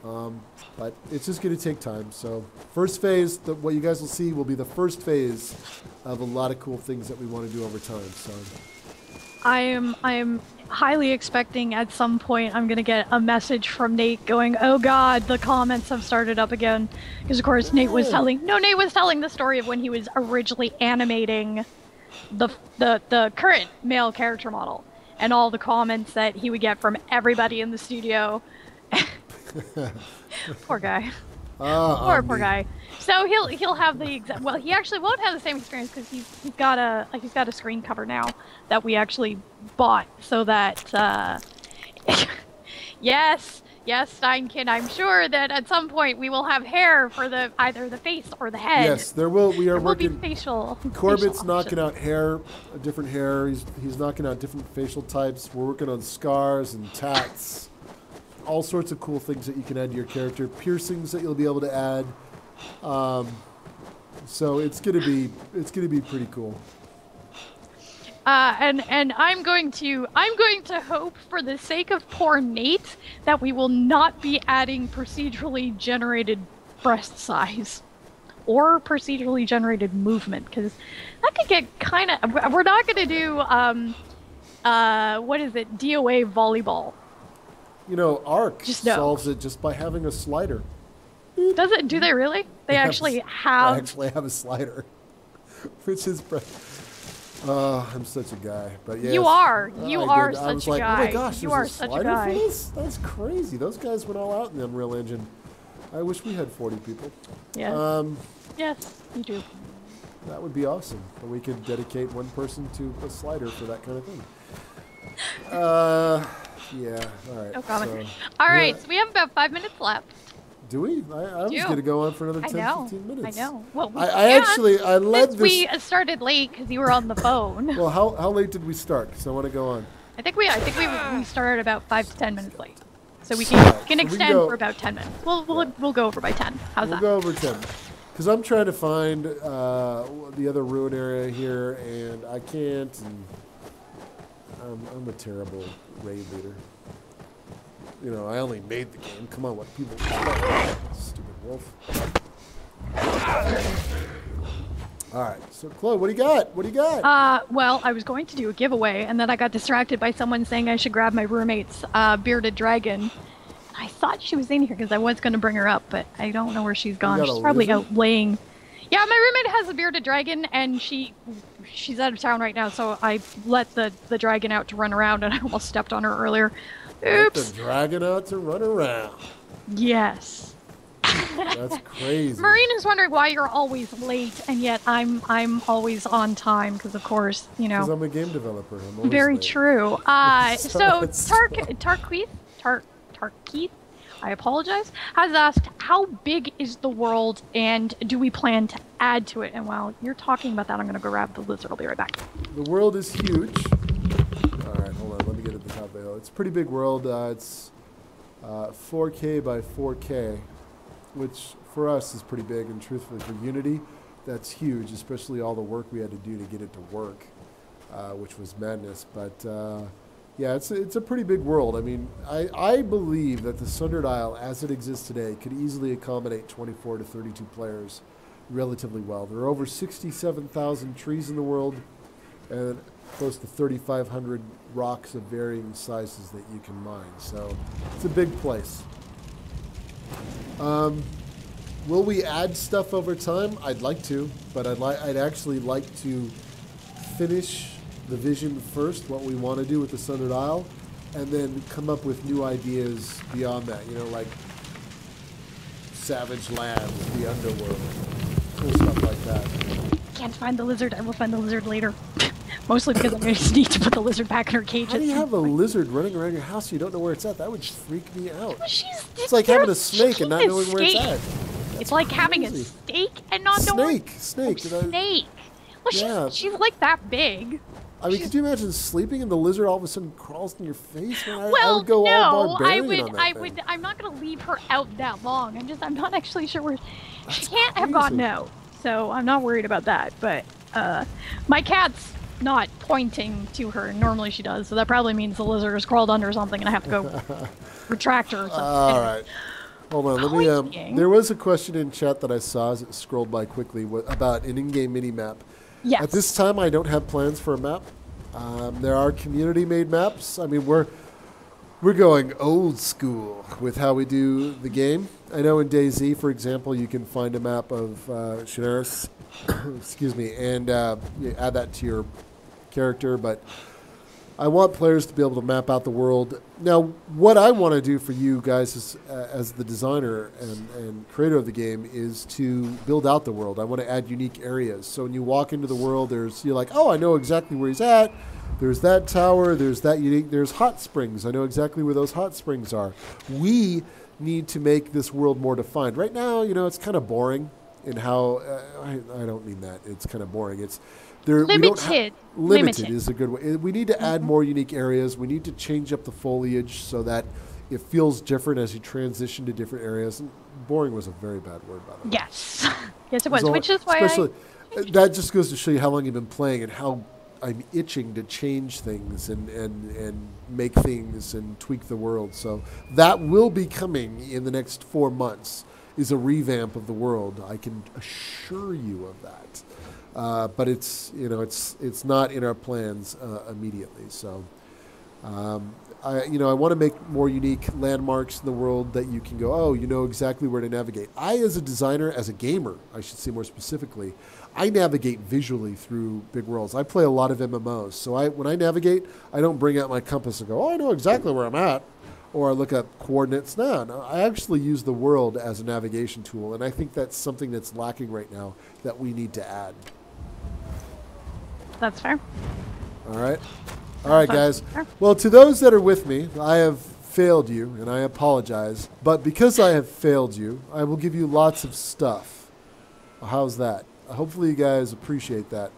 But it's just going to take time. So first phase, what you guys will see will be the first phase of a lot of cool things that we want to do over time. So I am highly expecting at some point I'm going to get a message from Nate going, "Oh God, the comments have started up again." Because of course Nate was telling the story of when he was originally animating the current male character model, and all the comments that he would get from everybody in the studio. Poor guy. Poor guy. So he'll have the well, he actually won't have the same experience because he's got a screen cover now that we actually bought so that yes, Steinkin, I'm sure that at some point we will have hair for either the face or the head. Yes, there will. We are working. Will be facial. Corbett's knocking out hair, different hair. He's knocking out different facial types. We're working on scars and tats. All sorts of cool things that you can add to your character. Piercings that you'll be able to add. So it's gonna be pretty cool. And I'm going to hope, for the sake of poor Nate, that we will not be adding procedurally generated breast size or procedurally generated movement, because that could get kind of. We're not going to do what is it? DOA volleyball. You know, Arc solves it just by having a slider. Does it? Do they really? They actually have. I actually have a slider, which is. I'm such a guy, but yeah. You are. You are I was such a like, guy. Oh my gosh, you are there's a such a slider guy. for this? That's crazy. Those guys went all out in the Unreal Engine. I wish we had 40 people. Yeah. Yes, you do. That would be awesome. But we could dedicate one person to a slider for that kind of thing. Yeah. All right. No comment. All right. So we have about 5 minutes left. Do we? I was going to go on for another 10, 15 minutes. I know. Well, I led this. We started late because you were on the phone. Well, how late did we start? Because I want to go on. I think we started about 5 to 10 minutes late, so we can extend for about 10 minutes. We'll go over by 10. How's that? We'll go over 10. Because I'm trying to find the other ruin area here, and I can't. And I'm a terrible raid leader. You know, I only made the game. Come on, what people... Stupid wolf. All right, so Chloe, what do you got? What do you got? Well, I was going to do a giveaway, and then I got distracted by someone saying I should grab my roommate's bearded dragon. I thought she was in here because I was going to bring her up, but I don't know where she's gone. She's probably out laying. Yeah, my roommate has a bearded dragon, and she's out of town right now, so I let the dragon out to run around, and I almost stepped on her earlier. Oops. Let the dragon out to run around. Yes. That's crazy. Marina's wondering why you're always late, and yet I'm always on time because, of course, you know. Because I'm a game developer. I'm always very late. True. So Tarkeith, I apologize, has asked, how big is the world, and do we plan to add to it? And while you're talking about that, I'm going to go grab the lizard. I'll be right back. The world is huge. All right, hold on. Let me get at the top of the hill. It's a pretty big world. It's 4K by 4K, which for us is pretty big. And truthfully, for Unity, that's huge, especially all the work we had to do to get it to work, which was madness. But yeah, it's a pretty big world. I mean, I believe that the Sundered Isle, as it exists today, could easily accommodate 24 to 32 players relatively well. There are over 67,000 trees in the world, and close to 3,500 rocks of varying sizes that you can mine. So it's a big place. Will we add stuff over time? I'd like to, but I'd actually like to finish the vision first, what we want to do with the Sundered Isle, and then come up with new ideas beyond that. You know, like Savage Lands, the Underworld, cool stuff like that. Can't find the lizard. I will find the lizard later. Mostly because I just need to put the lizard back in her cage. How do you have a lizard running around your house and you don't know where it's at? That would freak me out. Well, it's like having a snake and not knowing where it's at. It's like having a steak and not knowing. Snake. Snake. Well, she's like that big. I mean, could you imagine sleeping and the lizard all of a sudden crawls in your face? Man, I Well, would go no, all barbarian on that thing. I'm not gonna leave her out that long. I'm not actually sure where she That's can't have crazy. gotten out, so I'm not worried about that. But my cat's not pointing to her. Normally she does, so that probably means the lizard has crawled under something, and I have to go retract her. Or something. All right. Hold on, let me. There was a question in chat that I saw as it scrolled by quickly about an in-game mini-map. Yes. At this time, I don't have plans for a map. There are community-made maps. I mean, we're going old school with how we do the game. I know in DayZ, for example, you can find a map of Shanaris, excuse me, and you add that to your character, but I want players to be able to map out the world. Now, what I want to do for you guys as the designer and creator of the game is to build out the world. I want to add unique areas. So when you walk into the world, you're like, oh, I know exactly where he's at. There's that tower. There's that unique. There's hot springs. I know exactly where those hot springs are. We need to make this world more defined. Right now, it's kind of boring in how I don't mean that. It's kind of boring. It's limited. Limited is a good way. We need to add more unique areas. We need to change up the foliage so that it feels different as you transition to different areas. And boring was a very bad word, by the way. Yes. Yes, it was, which is why that just goes to show you how long you've been playing and how I'm itching to change things and make things and tweak the world. So that will be coming in the next 4 months, is a revamp of the world. I can assure you of that. But it's not in our plans immediately. So I want to make more unique landmarks in the world that you can go, oh, you know exactly where to navigate. I, as a designer, as a gamer, I should say more specifically, I navigate visually through big worlds. I play a lot of MMOs, so when I navigate, I don't bring out my compass and go, oh, I know exactly where I'm at, or I look up coordinates. No, I actually use the world as a navigation tool, and I think that's something that's lacking right now that we need to add. That's fair. All right, guys. Well, to those that are with me, I have failed you, and I apologize. But because I have failed you, I will give you lots of stuff. How's that? Hopefully you guys appreciate that.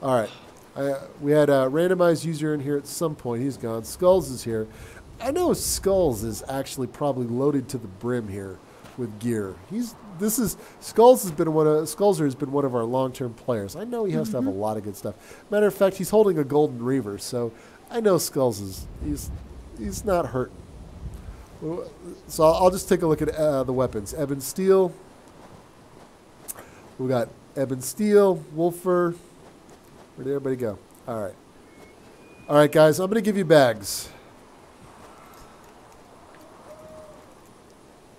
All right. We had a randomized user in here at some point. He's gone. Skulls is here. I know Skulls is actually probably loaded to the brim here with gear. Skulls has been Skullser has been one of our long-term players. I know he has to have a lot of good stuff. Matter of fact, he's holding a golden reaver, so I know Skulls he's not hurting. So I'll just take a look at the weapons. Ebon Steel. We got Ebon Steel, Wolfer. Where did everybody go? All right, guys. I'm going to give you bags.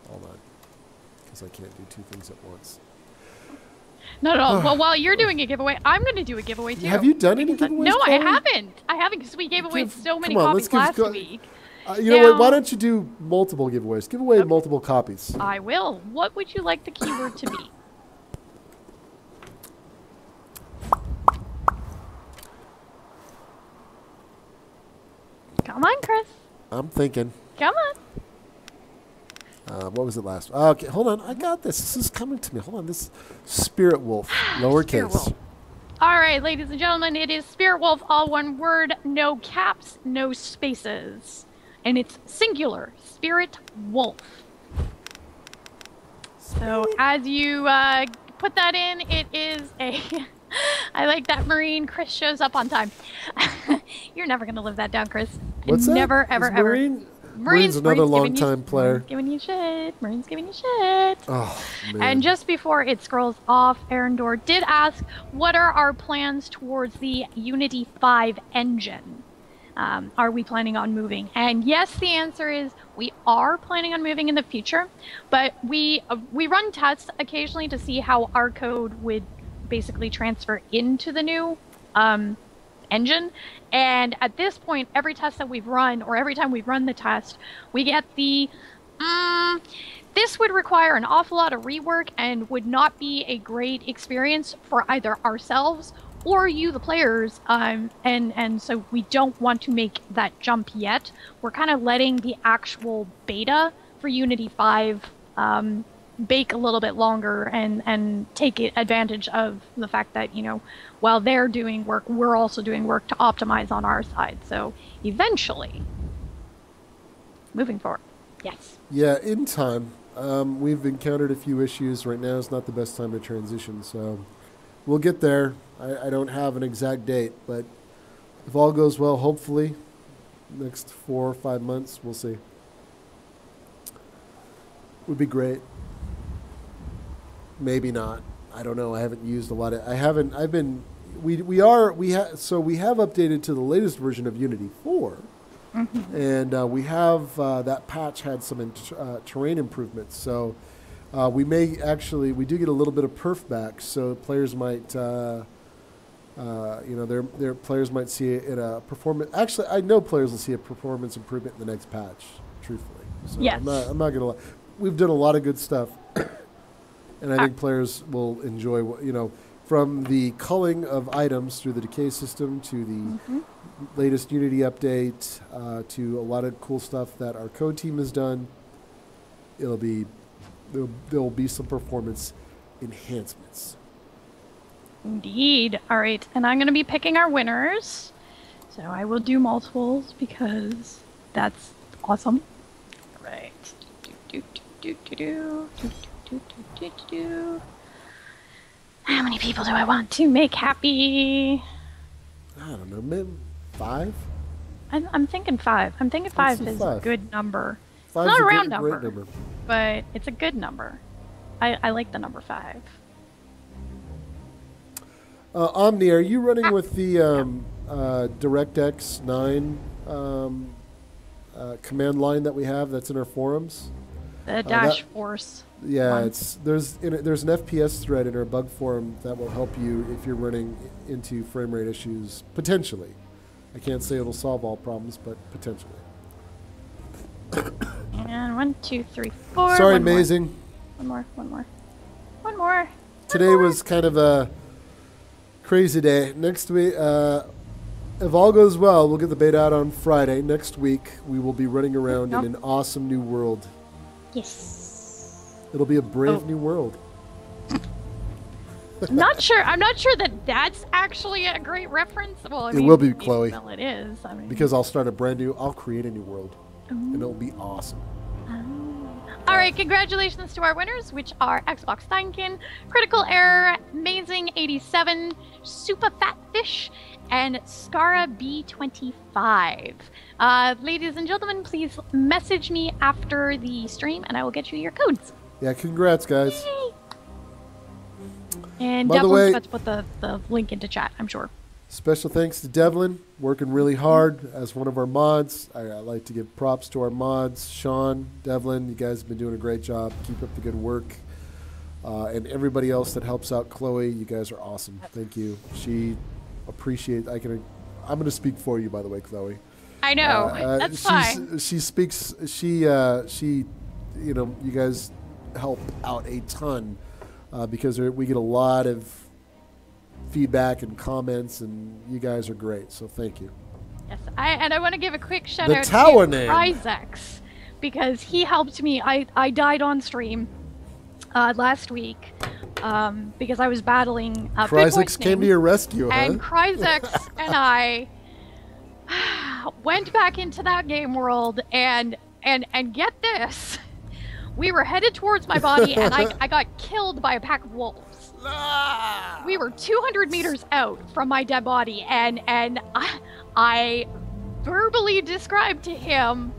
Hold on, because I can't do two things at once. No. Well, while you're doing a giveaway, I'm going to do a giveaway too. Have you done any giveaways? No, Chloe? I haven't. I haven't, because we gave away so many copies last week. You know what? Why don't you do multiple giveaways? Give away multiple copies. I will. What would you like the keyword to be? Come on, Chris. I'm thinking. Come on. What was it last? Okay, hold on. I got this. This is coming to me. Hold on. This Spirit Wolf, lowercase. Spirit Wolf. All right, ladies and gentlemen, it is Spirit Wolf, all one word, no caps, no spaces. And it's singular, Spirit Wolf. So as you put that in, it is a... I like that Marine. Chris shows up on time. You're never going to live that down, Chris. What's that? Never, ever, ever. Marine's another long-time player. Giving you shit. Marine's giving you shit. Oh, man. And just before it scrolls off, Arendor did ask, what are our plans towards the Unity 5 engine? Are we planning on moving? And yes, the answer is we are planning on moving in the future, but we run tests occasionally to see how our code would basically transfer into the new engine. And at this point, every test that we've run, or every time we've run the test, we get the, this would require an awful lot of rework and would not be a great experience for either ourselves or you, the players. And so we don't want to make that jump yet. We're kind of letting the actual beta for Unity 5 bake a little bit longer and take advantage of the fact that, while they're doing work, we're also doing work to optimize on our side. So eventually, moving forward. Yes. Yeah, in time. We've encountered a few issues. Right now is not the best time to transition, so we'll get there. I don't have an exact date, but if all goes well, hopefully, next 4 or 5 months, we'll see. Would be great. Maybe not. I don't know. I haven't used a lot of. We have updated to the latest version of Unity 4, and we have that patch had some terrain improvements. So we do get a little bit of perf back. So players might. Their players might see it in a performance. Actually, I know players will see a performance improvement in the next patch. Truthfully, so yes. I'm not gonna lie. We've done a lot of good stuff, and I think players will enjoy. From the culling of items through the decay system to the latest Unity update to a lot of cool stuff that our code team has done. There'll be some performance enhancements. Indeed. All right, and I'm going to be picking our winners. So I will do multiples because that's awesome. All right. How many people do I want to make happy? I don't know, maybe 5? I'm thinking 5. I'm thinking 5 is a good number. It's not a round number, but it's a good number. I like the number 5. Omni, are you running with the DirectX 9 command line that we have that's in our forums? The dash force. Yeah, there's an FPS thread in our bug forum that will help you if you're running into frame rate issues, potentially. I can't say it'll solve all problems, but potentially. And 1, 2, 3, 4. Sorry, amazing. One more. Today was kind of a crazy day. Next week, if all goes well, we'll get the beta out on Friday. Next week, we will be running around in an awesome new world. Yes. It'll be a brave new world. I'm not sure that that's actually a great reference. Well, it will be, Chloe. Well, it is. Because I'll create a new world. And it'll be awesome. All right, congratulations to our winners, which are Xbox Steinkin, Critical Error, Amazing 87, Super Fat Fish, and Scara B25. Ladies and gentlemen, please message me after the stream, and I will get you your codes. Yeah, congrats, guys. Yay. And Devlin's about to put the link into chat, I'm sure. Special thanks to Devlin, working really hard as one of our mods. I like to give props to our mods. Sean, Devlin, you guys have been doing a great job. Keep up the good work. And everybody else that helps out Chloe, you guys are awesome. Thank you. She appreciates. I'm going to speak for you, by the way, Chloe. I know. That's fine. She speaks. You guys help out a ton because we get a lot of feedback and comments, and you guys are great. So thank you. Yes, I want to give a quick shout out to Kryzex because he helped me. I died on stream last week because I was battling Kryzex came to your rescue, and Kryzex and I went back into that game world and get this. We were headed towards my body, and I got killed by a pack of wolves. We were 200 meters out from my dead body, and I verbally described to him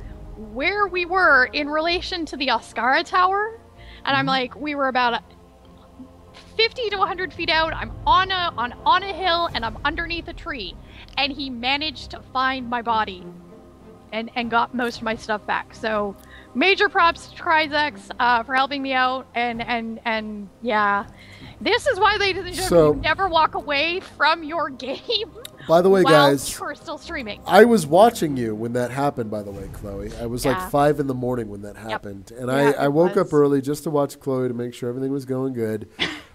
where we were in relation to the Oscara Tower, and I'm like, we were about 50 to 100 feet out. I'm on a hill, and I'm underneath a tree, and he managed to find my body, and got most of my stuff back. So. Major props to Kryzex for helping me out, and yeah, this is why, ladies and gentlemen, you never walk away from your game. By the way, guys, you are still streaming. I was watching you when that happened. By the way, Chloe, I was like 5 in the morning when that happened, and I woke up early just to watch Chloe to make sure everything was going good.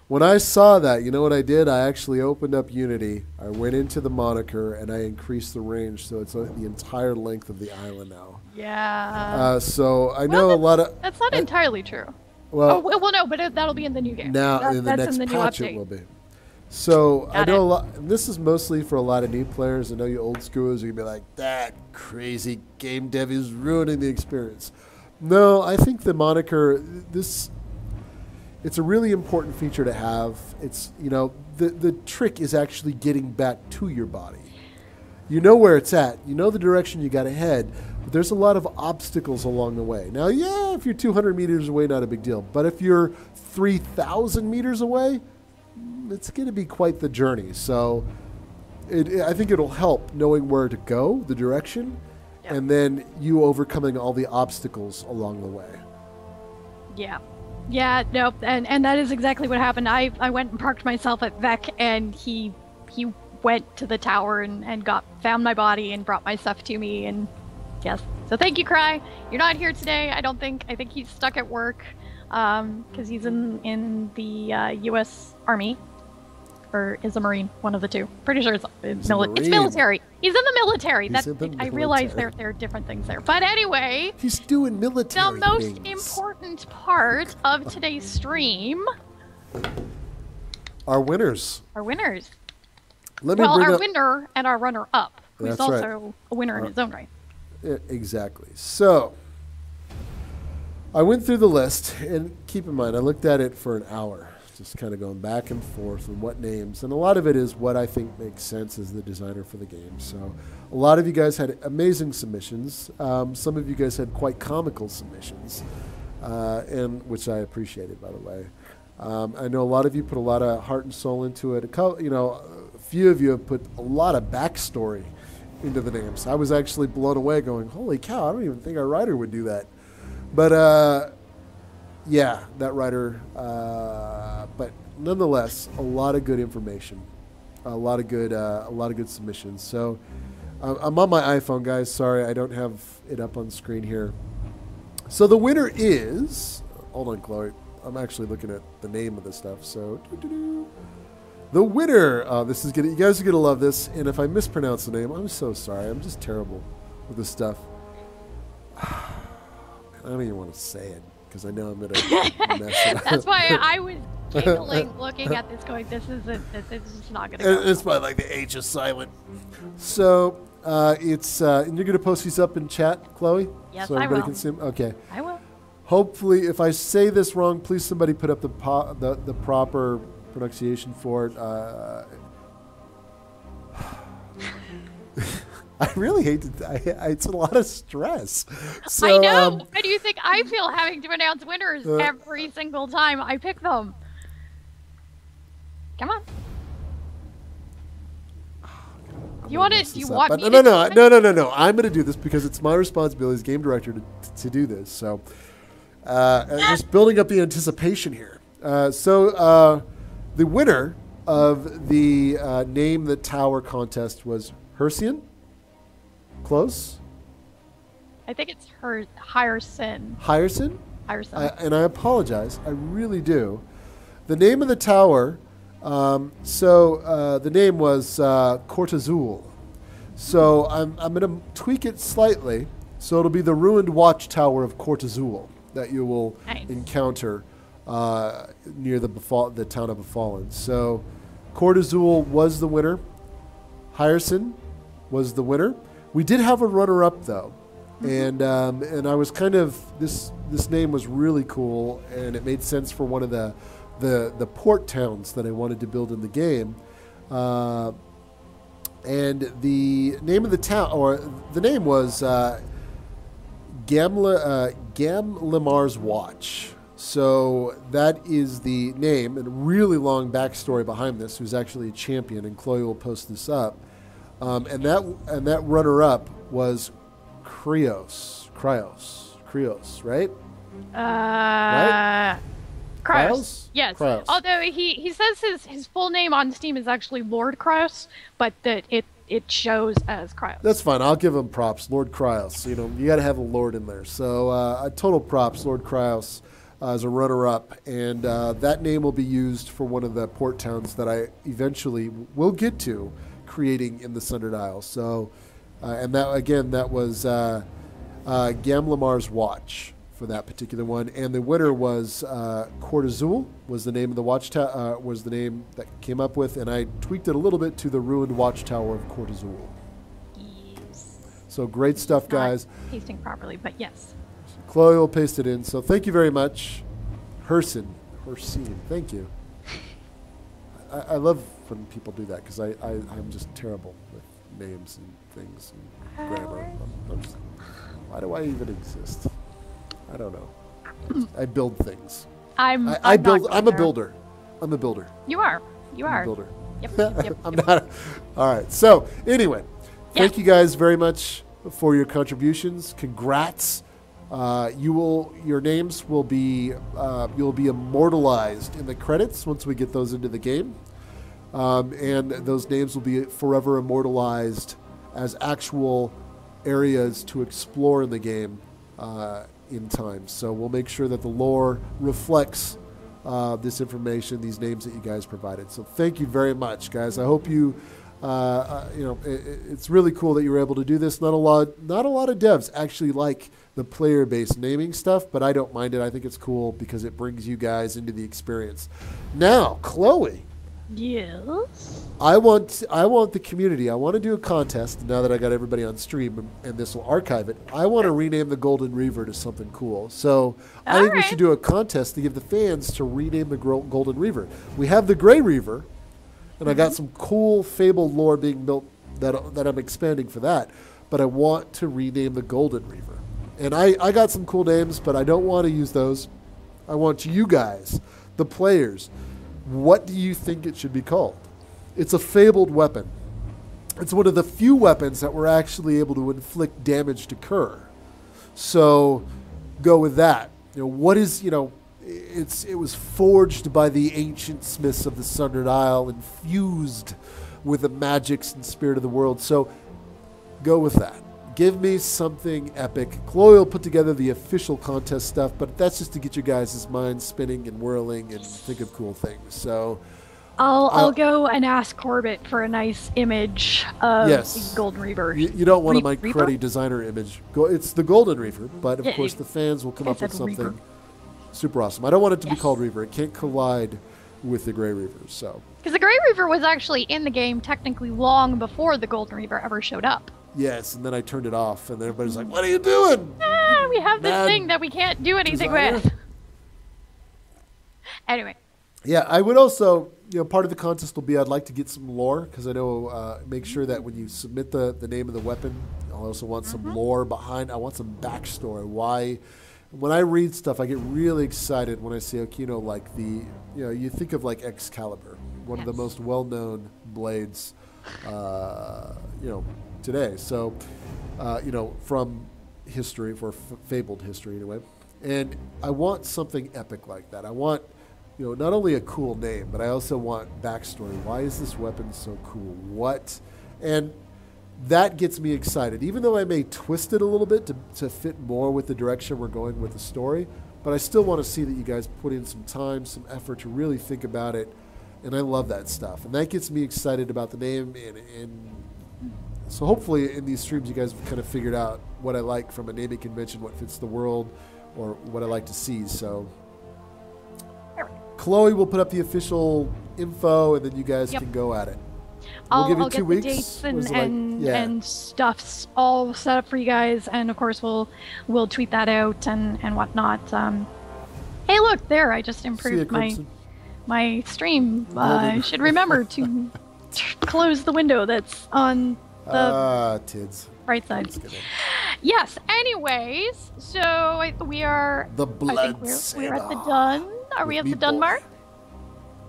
When I saw that, you know what I did? I actually opened up Unity. I went into the moniker, and I increased the range, so it's the entire length of the island now. Yeah. So I know a lot of... That's not entirely true. Oh, Well, well, no, but that'll be in the new game. now in the That's next in the new patch update. it will be. So I Got know it. a lot. And this is mostly for a lot of new players. I know you old schoolers are gonna be like, "That crazy game dev is ruining the experience." No, I think the moniker this. It's a really important feature to have. It's the trick is actually getting back to your body. You know where it's at. You know the direction you got to head. But there's a lot of obstacles along the way. Now, yeah, if you're 200 meters away, not a big deal. But if you're 3,000 meters away, it's going to be quite the journey. So I think it'll help knowing where to go, the direction, Yep. and then you overcoming all the obstacles along the way. Yeah. Yeah, no, and that is exactly what happened. I went and parked myself at Vec, and he went to the tower and found my body and brought my stuff to me, and yes. So thank you, Cry. You're not here today, I don't think. I think he's stuck at work, because he's in the U.S. Army, or is a Marine, one of the two. Pretty sure it's He's military. He's in the military. He's in the I realize military. there are different things there. But anyway, He's doing military the most things. important part of today's stream Our winners. are winners. Let me Well, bring our up. winner and our runner-up, who's That's right. also a winner in his own right. Exactly. So I went through the list, and keep in mind, I looked at it for an hour, just kind of going back and forth and what names. And a lot of it is what I think makes sense as the designer for the game. So a lot of you guys had amazing submissions. Some of you guys had quite comical submissions, and which I appreciated, by the way. I know a lot of you put a lot of heart and soul into it. A few of you have put a lot of backstory into the names. I was actually blown away going, holy cow, I don't even think our writer would do that. But yeah, that writer, but nonetheless, a lot of good information, a lot of good submissions. So I'm on my iPhone, guys. Sorry, I don't have it up on screen here. So the winner is, hold on, Chloe. I'm actually looking at the name of the stuff. So the winner, this is you guys are gonna love this. And if I mispronounce the name, I'm so sorry. I'm just terrible with this stuff. I don't even want to say it because I know I'm gonna mess it up. That's why I was giggling, looking at this, going, "This is not gonna go." It's why like the H is silent. So it's and you're gonna post these up in chat, Chloe. Yes, so I everybody will. can see 'em? Okay. I will. Hopefully, if I say this wrong, please somebody put up the proper pronunciation for it. I really hate to. It's a lot of stress. So, I know. How do you think I feel having to announce winners every single time I pick them? Come on. You want it? Do you want me? No. I'm going to do this because it's my responsibility as game director to do this. So, just building up the anticipation here. So, the winner of the Name the Tower contest was Hercian. Close? I think it's her Hyerson. Hyerson? Hyerson. And I apologize. I really do. The name of the tower, the name was Cortazul. So I'm going to tweak it slightly. So it'll be the ruined watchtower of Cortazul that you will encounter near the town of Befallen. So Cortazul was the winner. Hyerson was the winner. We did have a runner-up though, and I was kind of this name was really cool, and it made sense for one of the port towns that I wanted to build in the game, and the name of the town or the name was Gamlemar's Watch. So that is the name, and a really long backstory behind this. Who's actually a champion, and Chloe will post this up. And that runner-up was Krios, right? Right? Kraus. Yes. Kraus. Although he says his full name on Steam is actually Lord Kraus, but that it shows as Kraus. That's fine. I'll give him props, Lord Kraus. You got to have a Lord in there. So total props, Lord Kraus, as a runner-up, and that name will be used for one of the port towns that I eventually will get to creating in the Sundered Isles. So, and that was Gamlemar's Watch for that particular one. And the winner was Cortazul was the name of the watchtower, was the name that came up with, and I tweaked it a little bit to the ruined watchtower of Cortazul. Yes. So great stuff, guys. Not pasting properly, but yes. Chloe will paste it in. So thank you very much. Hersin, thank you. I love when people do that because I'm just terrible with names and things and grammar. Why do I even exist? I don't know. I build things. I'm a builder. I'm a builder. You are. I'm a builder. Yep. I'm not. All right. So anyway, thank you guys very much for your contributions. Congrats. Your names will be you'll be immortalized in the credits once we get those into the game, and those names will be forever immortalized as actual areas to explore in the game in time. So we'll make sure that the lore reflects this information, these names that you guys provided. So thank you very much, guys. I hope you. It's really cool that you were able to do this. Not a lot of devs actually like the player-based naming stuff, but I don't mind it. I think it's cool because it brings you guys into the experience. Now, Chloe. Yes. I want the community. I want to do a contest now that I got everybody on stream, and this will archive it. I want to rename the Golden Reaver to something cool. So I think we should do a contest to give the fans to rename the Golden Reaver. We have the Gray Reaver. And I got some cool fabled lore being built that I'm expanding for that. But I want to rename the Golden Reaver. And I got some cool names, but I don't want to use those. I want you guys, the players, what do you think it should be called? It's a fabled weapon. It's one of the few weapons that we're actually able to inflict damage to Kerr. So go with that. What is, it was forged by the ancient smiths of the Sundered Isle and fused with the magics and spirit of the world. So go with that. Give me something epic. Chloe will put together the official contest stuff, but that's just to get you guys' minds spinning and whirling and think of cool things. So I'll go and ask Corbett for a nice image of the Golden Reaver. You don't want a Mike Cruddy designer image. It's the Golden Reaver, but of course the fans will come up with something super awesome. I don't want it to be called Reaver. It can't collide with the Gray Reaver. So because the Gray Reaver was actually in the game technically long before the Golden Reaver ever showed up. Yes, and then I turned it off, and everybody's like, "What are you doing? We have this thing that we can't do anything with." Anyway. Yeah, I would also, part of the contest will be I'd like to get some lore because I know make sure that when you submit the name of the weapon, I also want some lore behind. I want some backstory. Why? When I read stuff, I get really excited when I see Okino like you think of like Excalibur, one of the most well-known blades, today. So, from history, for fabled history anyway. And I want something epic like that. I want, not only a cool name, but I also want backstory. Why is this weapon so cool? What? And that gets me excited, even though I may twist it a little bit to fit more with the direction we're going with the story. But I still want to see that you guys put in some time, some effort to really think about it. And I love that stuff. And that gets me excited about the name. And so hopefully in these streams you guys have kind of figured out what I like from a naming convention, what fits the world, or what I like to see. So Chloe will put up the official info, and then you guys can go at it. We'll give you 2 weeks. The dates and stuff's all set up for you guys, and of course we'll tweet that out and whatnot. Hey, look there! I just improved my stream. I should remember to close the window that's on the right side. Yes. Anyways, so we are. The blood. We're at the done. Are we at the done mark?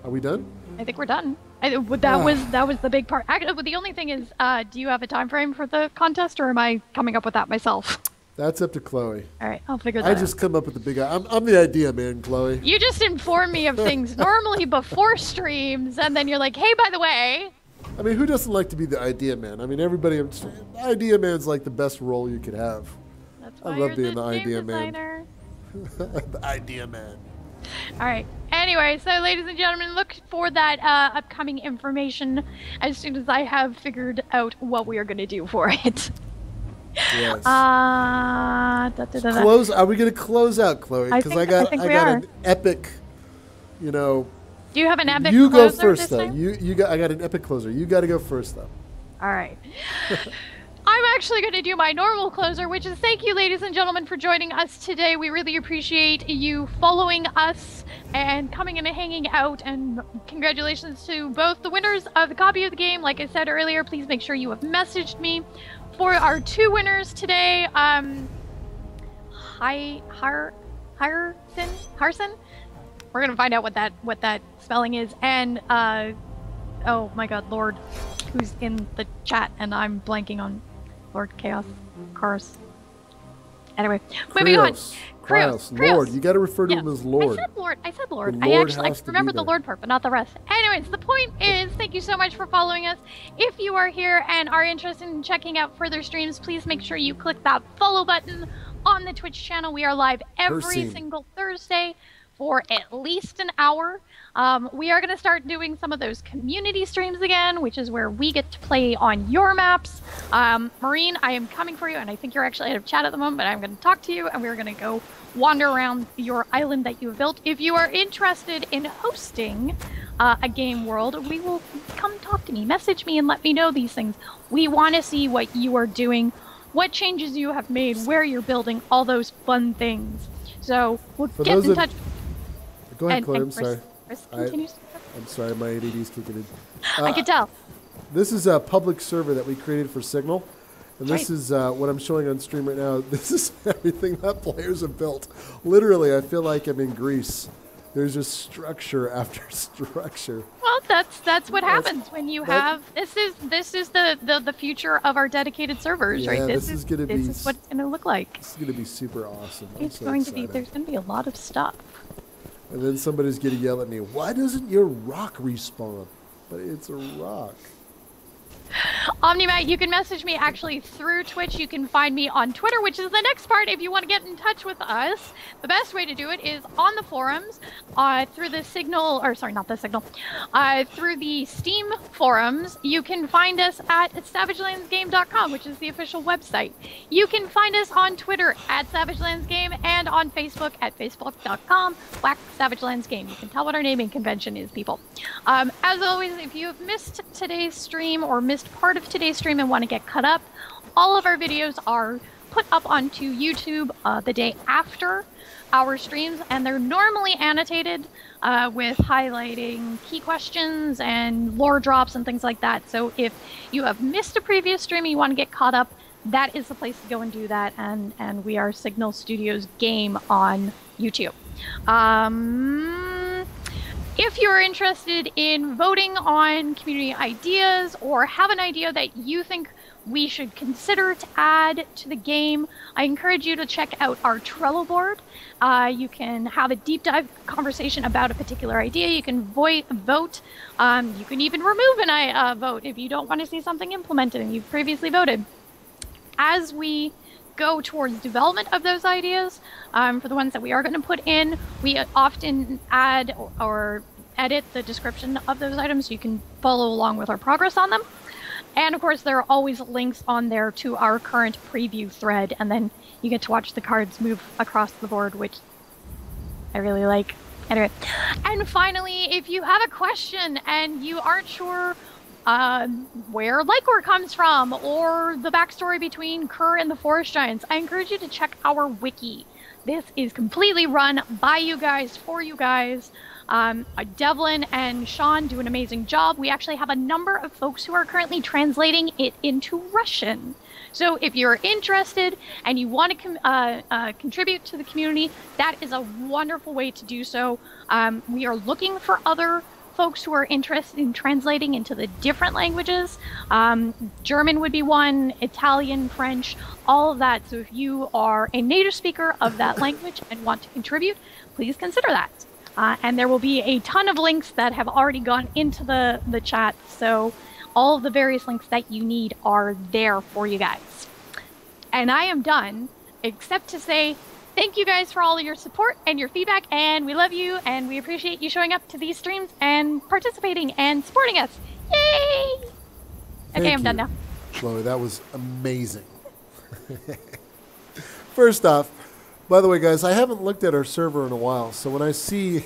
Are we done? I think we're done. That was the big part. Actually, the only thing is, do you have a time frame for the contest, or am I coming up with that myself? That's up to Chloe. All right, I'll figure that out. I just come up with the big. I'm the idea man, Chloe. You just inform me of things normally before streams, and then you're like, hey, by the way. I mean, who doesn't like to be the idea man? I mean, everybody. Idea man's like the best role you could have. That's why I love you're being the idea man. The idea man. All right. Anyway, so ladies and gentlemen, look for that upcoming information as soon as I have figured out what we are going to do for it. Yes. Da. Close. Are we gonna close out, Chloe? I Because think I we got are. an epic. You know. Do you have an epic You go closer first, this though. time? You got. I got an epic closer. You got to go first, though. All right. I'm actually going to do my normal closer, which is thank you, ladies and gentlemen, for joining us today. We really appreciate you following us and coming in and hanging out. And congratulations to both the winners of the copy of the game. Like I said earlier, please make sure you have messaged me for our 2 winners today. Harson. We're gonna find out what that spelling is. And oh my God, Lord, who's in the chat, and I'm blanking on Lord Chaos, Chorus. Anyway, moving on. Krios. Lord. You got to refer to him as Lord. I said Lord. The I Lord actually has to remember be the there. Lord part, but not the rest. Anyways, the point is, thank you so much for following us. If you are here and are interested in checking out further streams, please make sure you click that follow button on the Twitch channel. We are live every single Thursday for at least an hour. We are going to start doing some of those community streams again, which is where we get to play on your maps. Maureen, I am coming for you, and I think you're actually out of chat at the moment, but I'm going to talk to you, and we're going to go wander around your island that you've built. If you are interested in hosting a game world, we will come talk to me, message me, and let me know these things. We want to see what you are doing, what changes you have made, where you're building, all those fun things. So we'll get in touch. Go ahead, Chloe. I'm sorry. Chris continues. I'm sorry, my ADD's kicking in. I can tell. This is a public server that we created for Signal. And this is what I'm showing on stream right now. This is everything that players have built. Literally, I feel like I'm in Greece. There's just structure after structure. Well, that's what happens when you have this is the future of our dedicated servers, yeah, right? This is gonna be. This is what it's gonna look like. It's gonna be super awesome. It's going to be. There's gonna be a lot of stuff. And then somebody's gonna yell at me, "Why doesn't your rock respawn?" But it's a rock. Omnimat, you can message me actually through Twitch. You can find me on Twitter, which is the next part if you want to get in touch with us. The best way to do it is on the forums, through the Signal, or sorry, not the Signal, through the Steam forums. You can find us at savagelandsgame.com, which is the official website. You can find us on Twitter at savagelandsgame and on Facebook at facebook.com/savagelandsgame. You can tell what our naming convention is, people. As always, if you have missed today's stream or missed part of today's stream and want to get caught up, all of our videos are put up onto YouTube the day after our streams, and they're normally annotated with highlighting key questions and lore drops and things like that. So if you have missed a previous stream and you want to get caught up, that is the place to go and do that. And we are Signal Studios Game on YouTube. If you're interested in voting on community ideas or have an idea that you think we should consider to add to the game, I encourage you to check out our Trello board. You can have a deep dive conversation about a particular idea. You can vote. You can even remove an vote if you don't want to see something implemented and you've previously voted. As we go towards development of those ideas, for the ones that we are going to put in, we often add or edit the description of those items so you can follow along with our progress on them. And of course, there are always links on there to our current preview thread, and then you get to watch the cards move across the board, which I really like. Anyway, and finally, if you have a question and you aren't sure where Lycor comes from, or the backstory between Kerr and the Forest Giants, I encourage you to check our wiki. This is completely run by you guys, for you guys. Devlin and Sean do an amazing job. We actually have a number of folks who are currently translating it into Russian. So if you're interested and you want to contribute to the community, that is a wonderful way to do so. We are looking for other folks who are interested in translating into the different languages. German would be one, Italian, French, all of that. So if you are a native speaker of that language and want to contribute, please consider that. And there will be a ton of links that have already gone into the chat. So all of the various links that you need are there for you guys. And I am done, except to say thank you guys for all of your support and your feedback, and we love you, and we appreciate you showing up to these streams and participating and supporting us. Yay! Okay, I'm done now. Chloe, that was amazing. First off, by the way, guys, I haven't looked at our server in a while, so when I see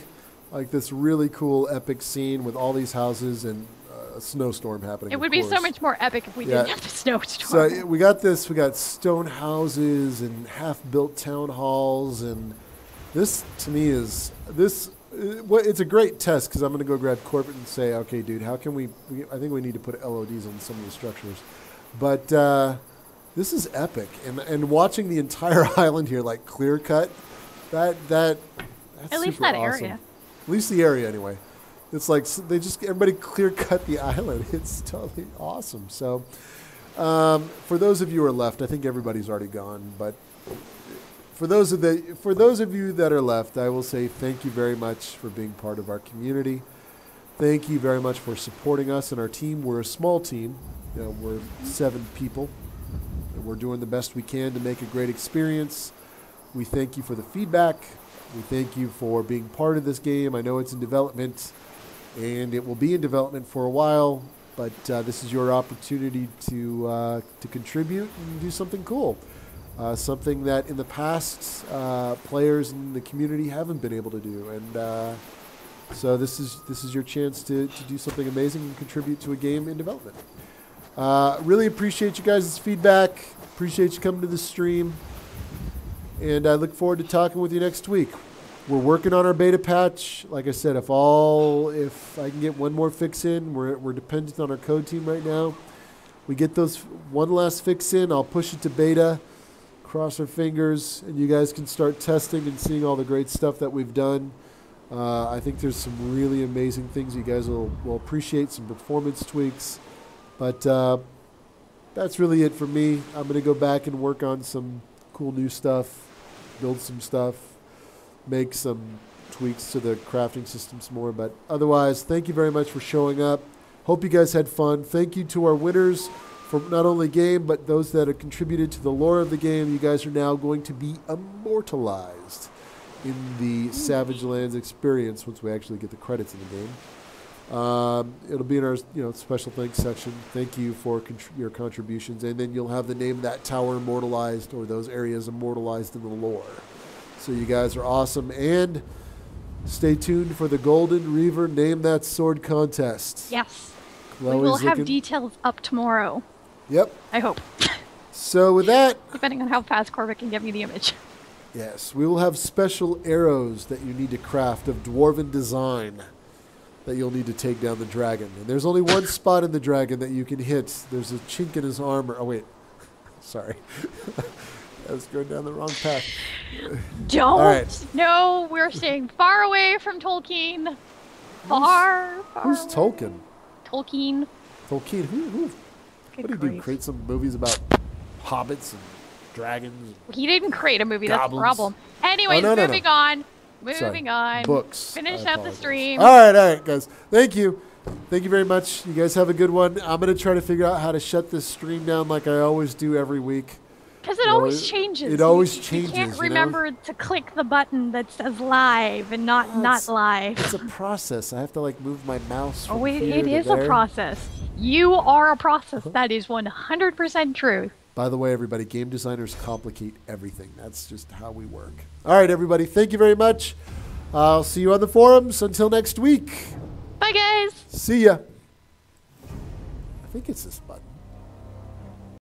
like this really cool epic scene with all these houses and a snowstorm happening, It would be so much more epic if we Yeah. didn't have the snowstorm. So we got this. We got stone houses and half-built town halls, and this to me is this. Well, it's a great test because I'm going to go grab Corbett and say, okay, dude, how can we? I think we need to put LODs on some of the structures, but this is epic. And watching the entire island here, like clear cut, that's At least super that awesome. area. At least the area, anyway. It's like everybody clear cut the island. It's totally awesome. So, for those of you who are left, I think everybody's already gone. But for those of you that are left, I will say thank you very much for being part of our community. Thank you very much for supporting us and our team. We're a small team. You know, we're 7 people. And we're doing the best we can to make a great experience. We thank you for the feedback. We thank you for being part of this game. I know it's in development, and it will be in development for a while, but this is your opportunity to contribute and do something cool, something that in the past players in the community haven't been able to do, and so this is your chance to do something amazing and contribute to a game in development. Really appreciate you guys' feedback. Appreciate you coming to the stream. And I look forward to talking with you next week. We're working on our beta patch. Like I said, if I can get one more fix in, we're dependent on our code team right now. We get those one last fix in, I'll push it to beta. Cross our fingers, and you guys can start testing and seeing all the great stuff that we've done. I think there's some really amazing things you guys will appreciate, some performance tweaks. But that's really it for me. I'm going to go back and work on some cool new stuff, build some stuff, make some tweaks to the crafting systems more. But otherwise, thank you very much for showing up. Hope you guys had fun. Thank you to our winners for not only game, but those that have contributed to the lore of the game. You guys are now going to be immortalized in the Savage Lands experience once we actually get the credits in the game. It'll be in our special thanks section. Thank you for your contributions, and then you'll have the name of that tower immortalized or those areas immortalized in the lore. So you guys are awesome, and stay tuned for the Golden Reaver Name That Sword contest. Yes. Chloe's we will have details up tomorrow. Yep. I hope. So with that, depending on how fast Corbett can get me the image. Yes, we will have special arrows that you need to craft of dwarven design that you'll need to take down the dragon. And there's only one spot in the dragon that you can hit. There's a chink in his armor. Oh, wait. Sorry. I was going down the wrong path. Don't. All right. No, we're staying far away from Tolkien. Far Who's away. Tolkien? Tolkien. Tolkien? Who? Good What did he do? grief. Create some movies about hobbits and dragons? He didn't create a movie, that's the Goblins. problem. Anyways, no. moving on. Sorry. Moving on. Books. Finish I out the apologize. stream. All right, guys. Thank you. Thank you very much. You guys have a good one. I'm going to try to figure out how to shut this stream down like I always do every week. Because it always changes. It always You changes. can't remember to click the button that says live and not live. It's a process. I have to move my mouse. From Oh, it here to is there. a process. You are a process. That is 100% true. By the way, everybody, game designers complicate everything. That's just how we work. All right, everybody. Thank you very much. I'll see you on the forums. Until next week. Bye, guys. See ya. I think it's this button.